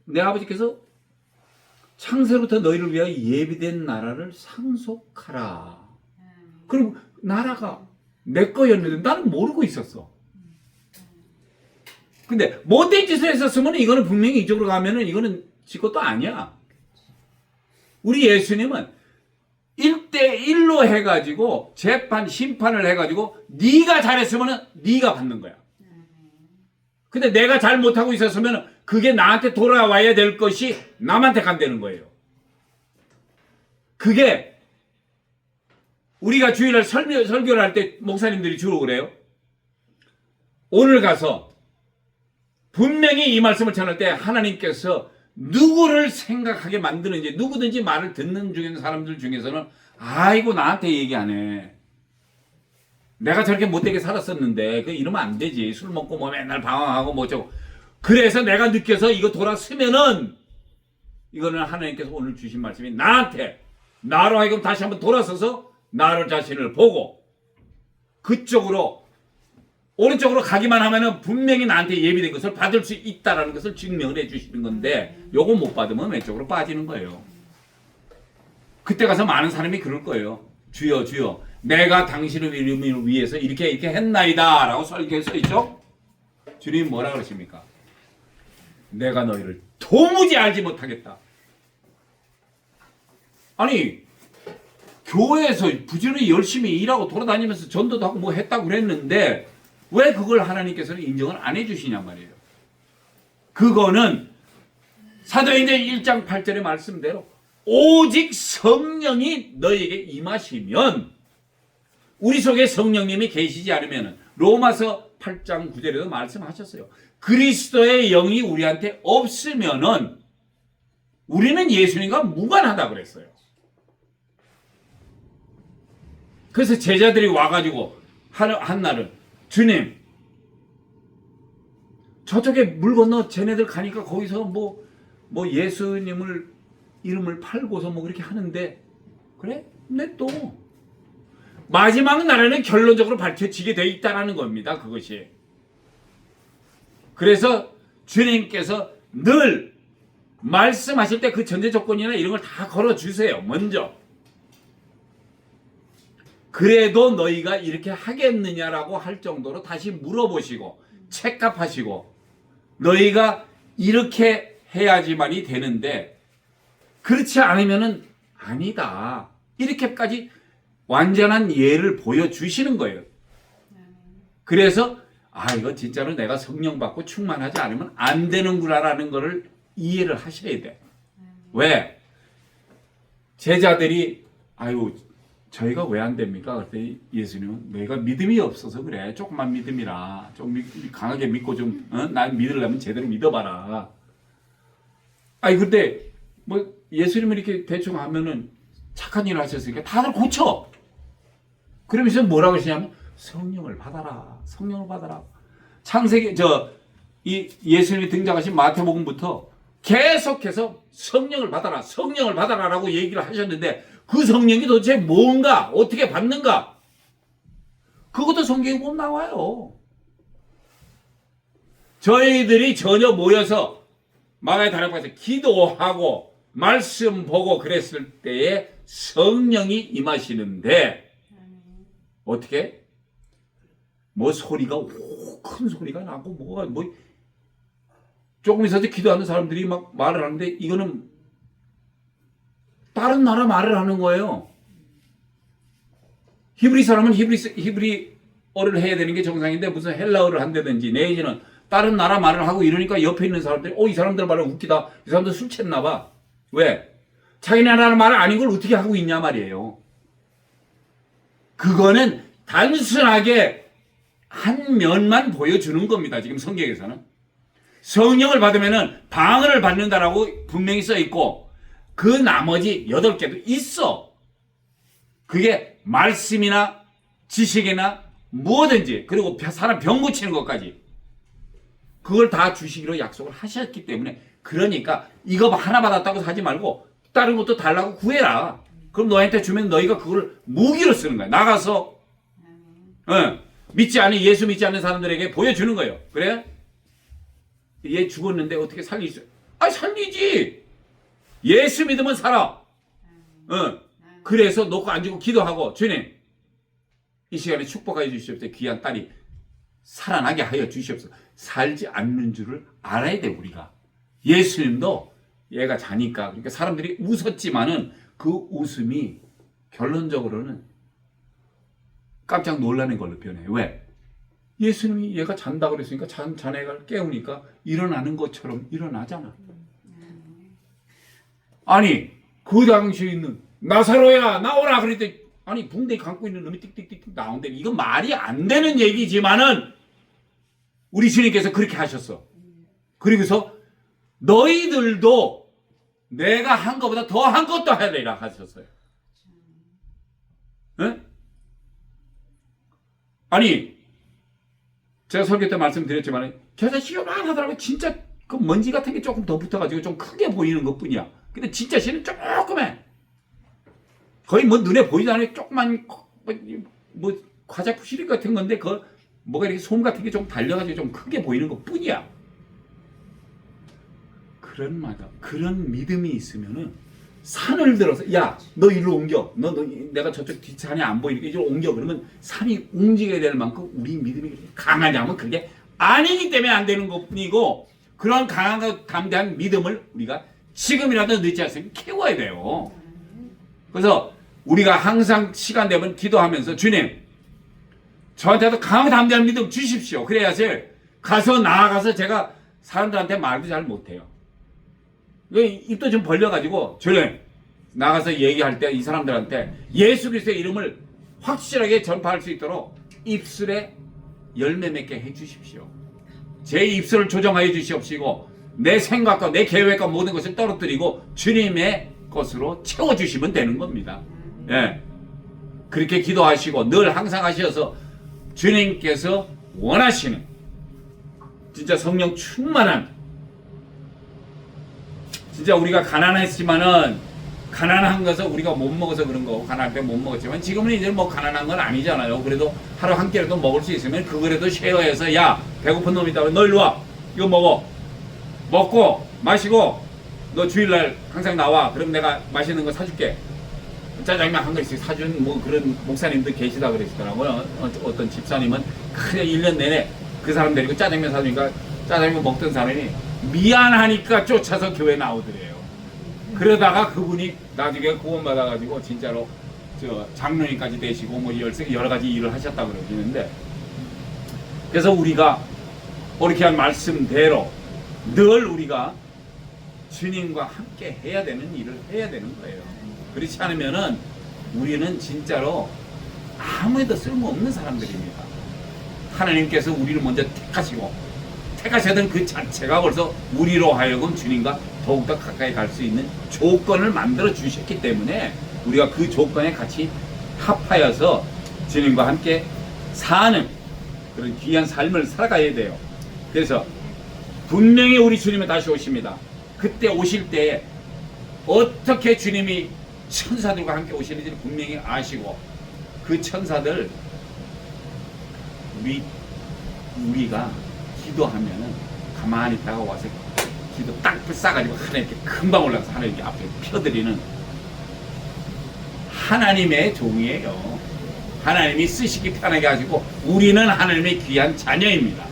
내 아버지께서 창세로부터 너희를 위하여 예비된 나라를 상속하라. 그럼 나라가 내 거였는데 나는 모르고 있었어. 근데 못된 짓을 했었으면 이거는 분명히 이쪽으로 가면은 이거는 지 것도 아니야. 우리 예수님은 1대1로 해가지고 재판, 심판을 해가지고 네가 잘했으면 네가 받는 거야. 근데 내가 잘 못하고 있었으면 그게 나한테 돌아와야 될 것이 남한테 간다는 거예요. 그게 우리가 주일날 설교를 할 때 목사님들이 주로 그래요. 오늘 가서 분명히 이 말씀을 전할 때 하나님께서 누구를 생각하게 만드는지, 누구든지 말을 듣는 사람들 중에서는 아이고 나한테 얘기 안 해. 내가 저렇게 못되게 살았었는데 그 이러면 안 되지. 술 먹고 뭐 맨날 방황하고 뭐 어쩌고. 그래서 내가 느껴서 이거 돌아서면은 이거는 하나님께서 오늘 주신 말씀이 나한테, 나로 하여금 다시 한번 돌아서서 나를 자신을 보고 그쪽으로, 오른쪽으로 가기만 하면은 분명히 나한테 예비된 것을 받을 수 있다라는 것을 증명을 해 주시는 건데, 요거 못 받으면 왼쪽으로 빠지는 거예요. 그때 가서 많은 사람이 그럴 거예요. 주여 주여 내가 당신의 이름을 위해서 이렇게 했나이다 라고 설교에 써 있죠. 주님 뭐라 그러십니까? 내가 너희를 도무지 알지 못하겠다. 아니 교회에서 부지런히 열심히 일하고 돌아다니면서 전도도 하고 뭐 했다고 그랬는데 왜 그걸 하나님께서는 인정을 안 해주시냔 말이에요. 그거는 사도행전 1장 8절의 말씀대로 오직 성령이 너에게 임하시면, 우리 속에 성령님이 계시지 않으면, 로마서 8장 9절에도 말씀하셨어요. 그리스도의 영이 우리한테 없으면은 우리는 예수님과 무관하다 그랬어요. 그래서 제자들이 와가지고 한 날은 주님 저쪽에 물 건너 쟤네들 가니까 거기서 뭐 예수님을 이름을 팔고서 뭐 그렇게 하는데, 그래? 근데 또 마지막 날에는 결론적으로 밝혀지게 돼 있다라는 겁니다. 그것이. 그래서 주님께서 늘 말씀하실 때 그 전제 조건이나 이런 걸 다 걸어주세요. 먼저. 그래도 너희가 이렇게 하겠느냐라고 할 정도로 다시 물어보시고 체크하시고, 너희가 이렇게 해야지만이 되는데 그렇지 않으면은 아니다. 이렇게까지 완전한 예를 보여주시는 거예요. 그래서 이거 진짜로 내가 성령 받고 충만하지 않으면 안 되는구나라는 거를 이해를 하셔야 돼. 왜? 제자들이 저희가 왜 안 됩니까? 그랬더니 예수님은 너희가 믿음이 없어서 그래. 조금만 믿음이라. 좀 강하게 믿고 좀 난 믿으려면 제대로 믿어봐라. 근데 뭐 예수님은 이렇게 대충 하면은 착한 일을 하셨으니까 다들 고쳐. 그러면서 뭐라고 하시냐면 성령을 받아라. 성령을 받아라. 창세기 이 예수님이 등장하신 마태복음부터 계속해서 성령을 받아라. 성령을 받아라라고 얘기를 하셨는데 그 성령이 도대체 뭔가, 어떻게 받는가? 그것도 성경에 보면 나와요. 저희들이 전혀 모여서 마가의 다락방에서 기도하고 말씀 보고 그랬을 때에 성령이 임하시는데 어떻게? 뭐 소리가 큰 소리가 나고 뭐 조금 있어도 기도하는 사람들이 막 말을 하는데 이거는 다른 나라 말을 하는 거예요. 히브리 사람은 히브리어를 해야 되는 게 정상인데 무슨 헬라어를 한다든지 내지는 다른 나라 말을 하고 이러니까 옆에 있는 사람들이 이 사람들 말은 웃기다. 이 사람들 술 취했나 봐. 왜? 자기네 나라 말 아닌 걸 어떻게 하고 있냐 말이에요. 그거는 단순하게 한 면만 보여주는 겁니다. 지금 성경에서는. 성령을 받으면은 방언을 받는다라고 분명히 써 있고 그 나머지 8개도 있어. 그게 말씀이나 지식이나 무엇든지, 그리고 사람 병 고치는 것까지 그걸 다 주시기로 약속을 하셨기 때문에, 그러니까 이거 하나 받았다고 하지 말고 다른 것도 달라고 구해라. 그럼 너한테 주면 너희가 그걸 무기로 쓰는 거야. 나가서 예수 믿지 않는 사람들에게 보여주는 거예요. 그래? 얘 죽었는데 어떻게 살릴 수? 살리지. 예수 믿으면 살아. 그래서 놓고 안 주고 기도하고, 주님 이 시간에 축복하여 주시옵소서. 귀한 딸이 살아나게 하여 주시옵소서. 살지 않는 줄을 알아야 돼. 우리가 예수님도 얘가 자니까, 그러니까 사람들이 웃었지만은 그 웃음이 결론적으로는 깜짝 놀라는 걸로 변해요. 왜? 예수님이 얘가 잔다고 그랬으니까 자네가 깨우니까 일어나는 것처럼 일어나잖아. 아니 그 당시에 있는 나사로야 나오라 그랬더니 아니 붕대 감고 있는 놈이 띡띡띡 나온대. 이건 말이 안 되는 얘기지만은 우리 주님께서 그렇게 하셨어. 그리고서 너희들도 내가 한 것보다 더 한 것도 해야 되라 하셨어요. 응? 아니 제가 설교 때 말씀드렸지만 겨자씨만 하더라고. 진짜 그 먼지 같은 게 조금 더 붙어가지고 좀 크게 보이는 것뿐이야. 근데 진짜 씨는 조그매. 거의 뭐 눈에 보이지 않아요. 조그만 뭐 과자 푸시리 같은 건데 그 뭐가 이렇게 솜 같은 게 좀 달려가지고 좀 크게 보이는 것뿐이야. 그런 믿음이 있으면은 산을 들어서 야 너 일로 옮겨. 너 내가 저쪽 뒷산이 안 보이니까 이리로 옮겨. 그러면 산이 움직여야 될 만큼 우리 믿음이 그렇게 강하냐면 그게 아니기 때문에 안 되는 것뿐이고 그런 강한 담대한 믿음을 우리가 지금이라도 늦지 않으면 키워야 돼요. 그래서 우리가 항상 시간 되면 기도하면서 주님 저한테도 강하고 담대한 믿음 주십시오. 그래야지 가서 나아가서 제가 사람들한테 말도 잘 못해요. 입도 좀 벌려가지고 주님 나가서 얘기할 때 이 사람들한테 예수 그리스도의 이름을 확실하게 전파할 수 있도록 입술에 열매 맺게 해주십시오. 제 입술을 조정하여 주시옵시고 내 생각과 내 계획과 모든 것을 떨어뜨리고 주님의 것으로 채워주시면 되는 겁니다. 예. 그렇게 기도하시고 늘 항상 하셔서 주님께서 원하시는 진짜 성령 충만한 진짜 우리가 가난했지만은 가난한 것은 우리가 못 먹어서 그런 거고 가난할 때 못 먹었지만 지금은 이제 뭐 가난한 건 아니잖아요. 그래도 하루 한 끼라도 먹을 수 있으면 그거라도 쉐어해서 야 배고픈 놈 있다고 너 일로 와 이거 먹고 마시고 너 주일날 항상 나와 그럼 내가 맛있는 거 사줄게. 짜장면 한 그릇씩 사준 뭐 그런 목사님들 계시다 그러시더라고요. 어떤 집사님은 그냥 1년 내내 그 사람 데리고 짜장면 사주니까 짜장면 먹던 사람이 미안하니까 쫓아서 교회 나오더래요. 그러다가 그분이 나중에 구원받아가지고 진짜로 저 장로님까지 되시고 뭐 여러 가지 일을 하셨다고 그러시는데 그래서 우리가 이렇게 한 말씀대로 늘 우리가 주님과 함께 해야 되는 일을 해야 되는 거예요. 그렇지 않으면은 우리는 진짜로 아무에도 쓸모없는 사람들입니다. 하나님께서 우리를 먼저 택하셨던 그 자체가 벌써 우리로 하여금 주님과 더욱더 가까이 갈 수 있는 조건을 만들어 주셨기 때문에 우리가 그 조건에 같이 합하여서 주님과 함께 사는 그런 귀한 삶을 살아가야 돼요. 그래서 분명히 우리 주님은 다시 오십니다. 그때 오실 때에 어떻게 주님이 천사들과 함께 오시는지 분명히 아시고 그 천사들 우리가 기도하면은 가만히 있다가 와서 기도 딱 싸가지고 하나님께 금방 올라가서 하나님께 앞에 펴드리는 하나님의 종이에요. 하나님이 쓰시기 편하게 하시고 우리는 하나님의 귀한 자녀입니다.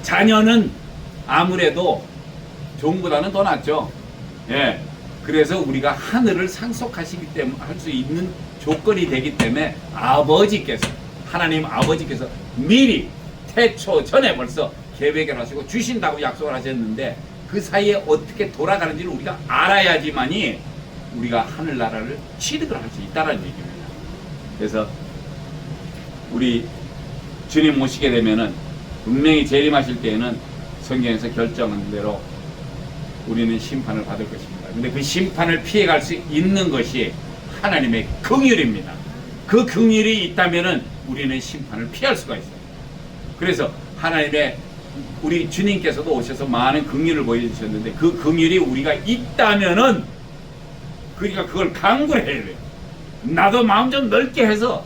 자녀는 아무래도 종보다는 더 낫죠. 예. 그래서 우리가 하늘을 상속하시기 때문에 할 수 있는 조건이 되기 때문에 하나님 아버지께서 미리 태초 전에 벌써 계획을 하시고 주신다고 약속을 하셨는데 그 사이에 어떻게 돌아가는지를 우리가 알아야지만이 우리가 하늘나라를 취득을 할 수 있다는 얘기입니다. 그래서 우리 주님 모시게 되면은 분명히 재림하실 때에는 성경에서 결정한 대로 우리는 심판을 받을 것입니다. 근데 그 심판을 피해갈 수 있는 것이 하나님의 긍휼입니다. 그 긍휼이 있다면은 우리는 심판을 피할 수가 있어요. 그래서 우리 주님께서도 오셔서 많은 긍휼을 보여주셨는데 그 긍휼이 우리가 있다면은 그러니까 그걸 강구를 해야 돼요. 나도 마음 좀 넓게 해서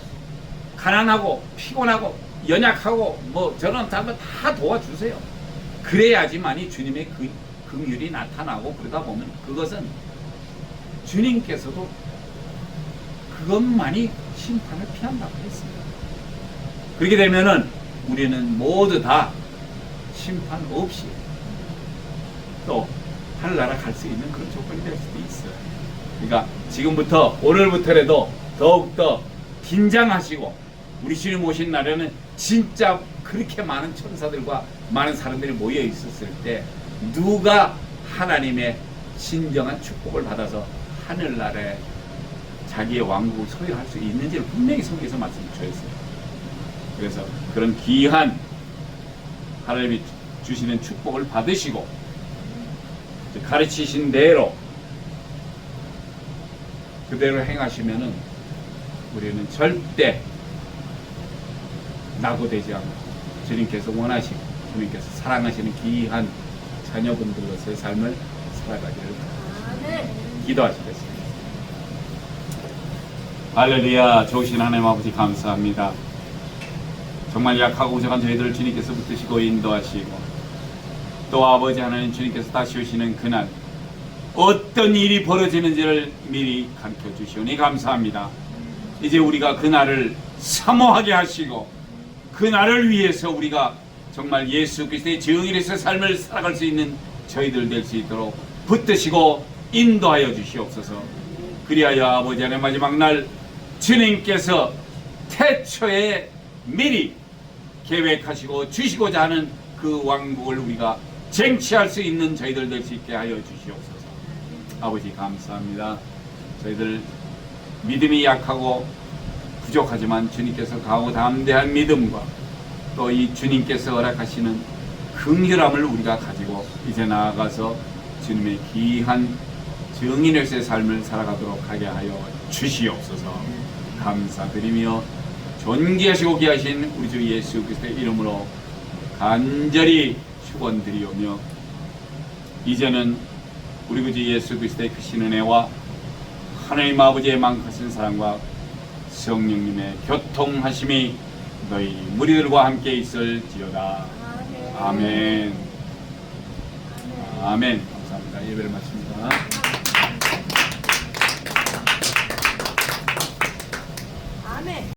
가난하고 피곤하고 연약하고 뭐 저런 사람들 다 도와주세요. 그래야지만이 주님의 그 긍휼이 나타나고 그러다 보면 그것은 주님께서도 그것만이 심판을 피한다고 했습니다. 그렇게 되면은 우리는 모두 다 심판 없이 또 하늘나라 갈 수 있는 그런 조건이 될 수도 있어요. 그러니까 지금부터 오늘부터라도 더욱더 긴장하시고 우리 주님 오신 날에는 진짜 그렇게 많은 천사들과 많은 사람들이 모여 있었을 때 누가 하나님의 진정한 축복을 받아서 하늘나라에 자기의 왕국을 소유할 수 있는지를 분명히 성경에서 말씀을 주셨어요. 그래서 그런 귀한 하나님이 주시는 축복을 받으시고 가르치신 대로 그대로 행하시면은 우리는 절대 낙오되지 않고 주님께서 원하시고 주님께서 사랑하시는 귀한 자녀분들로서의 삶을 살아가기를 기도하시겠습니다. 할렐루야. 좋으신 하나님 아버지 감사합니다. 정말 약하고 부족한 저희들을 주님께서 붙드시고 인도하시고 또 아버지 하나님 주님께서 다시 오시는 그날 어떤 일이 벌어지는지를 미리 가르쳐 주시오니 감사합니다. 이제 우리가 그날을 사모하게 하시고 그날을 위해서 우리가 정말 예수 그리스도의 증인에서 삶을 살아갈 수 있는 저희들 될 수 있도록 붙드시고 인도하여 주시옵소서. 그리하여 아버지 하나님 마지막 날 주님께서 태초에 미리 계획하시고 주시고자 하는 그 왕국을 우리가 쟁취할 수 있는 저희들 될 수 있게 하여 주시옵소서. 아버지 감사합니다. 저희들 믿음이 약하고 부족하지만 주님께서 강하고 담대한 믿음과 또 이 주님께서 허락하시는 긍휼함을 우리가 가지고 이제 나아가서 주님의 귀한 증인으로서의 삶을 살아가도록 하게 하여 주시옵소서. 감사드리며 존귀하시고 귀하신 우리 주 예수 그리스도의 이름으로 간절히 축원드리오며 이제는 우리 구주 예수 그리스도의 크신 은혜와 하나님 아버지의 만크신 사랑과 성령님의 교통하심이 너희 무리들과 함께 있을지어다. 아멘. 아멘. 감사합니다. 예배를 마칩니다.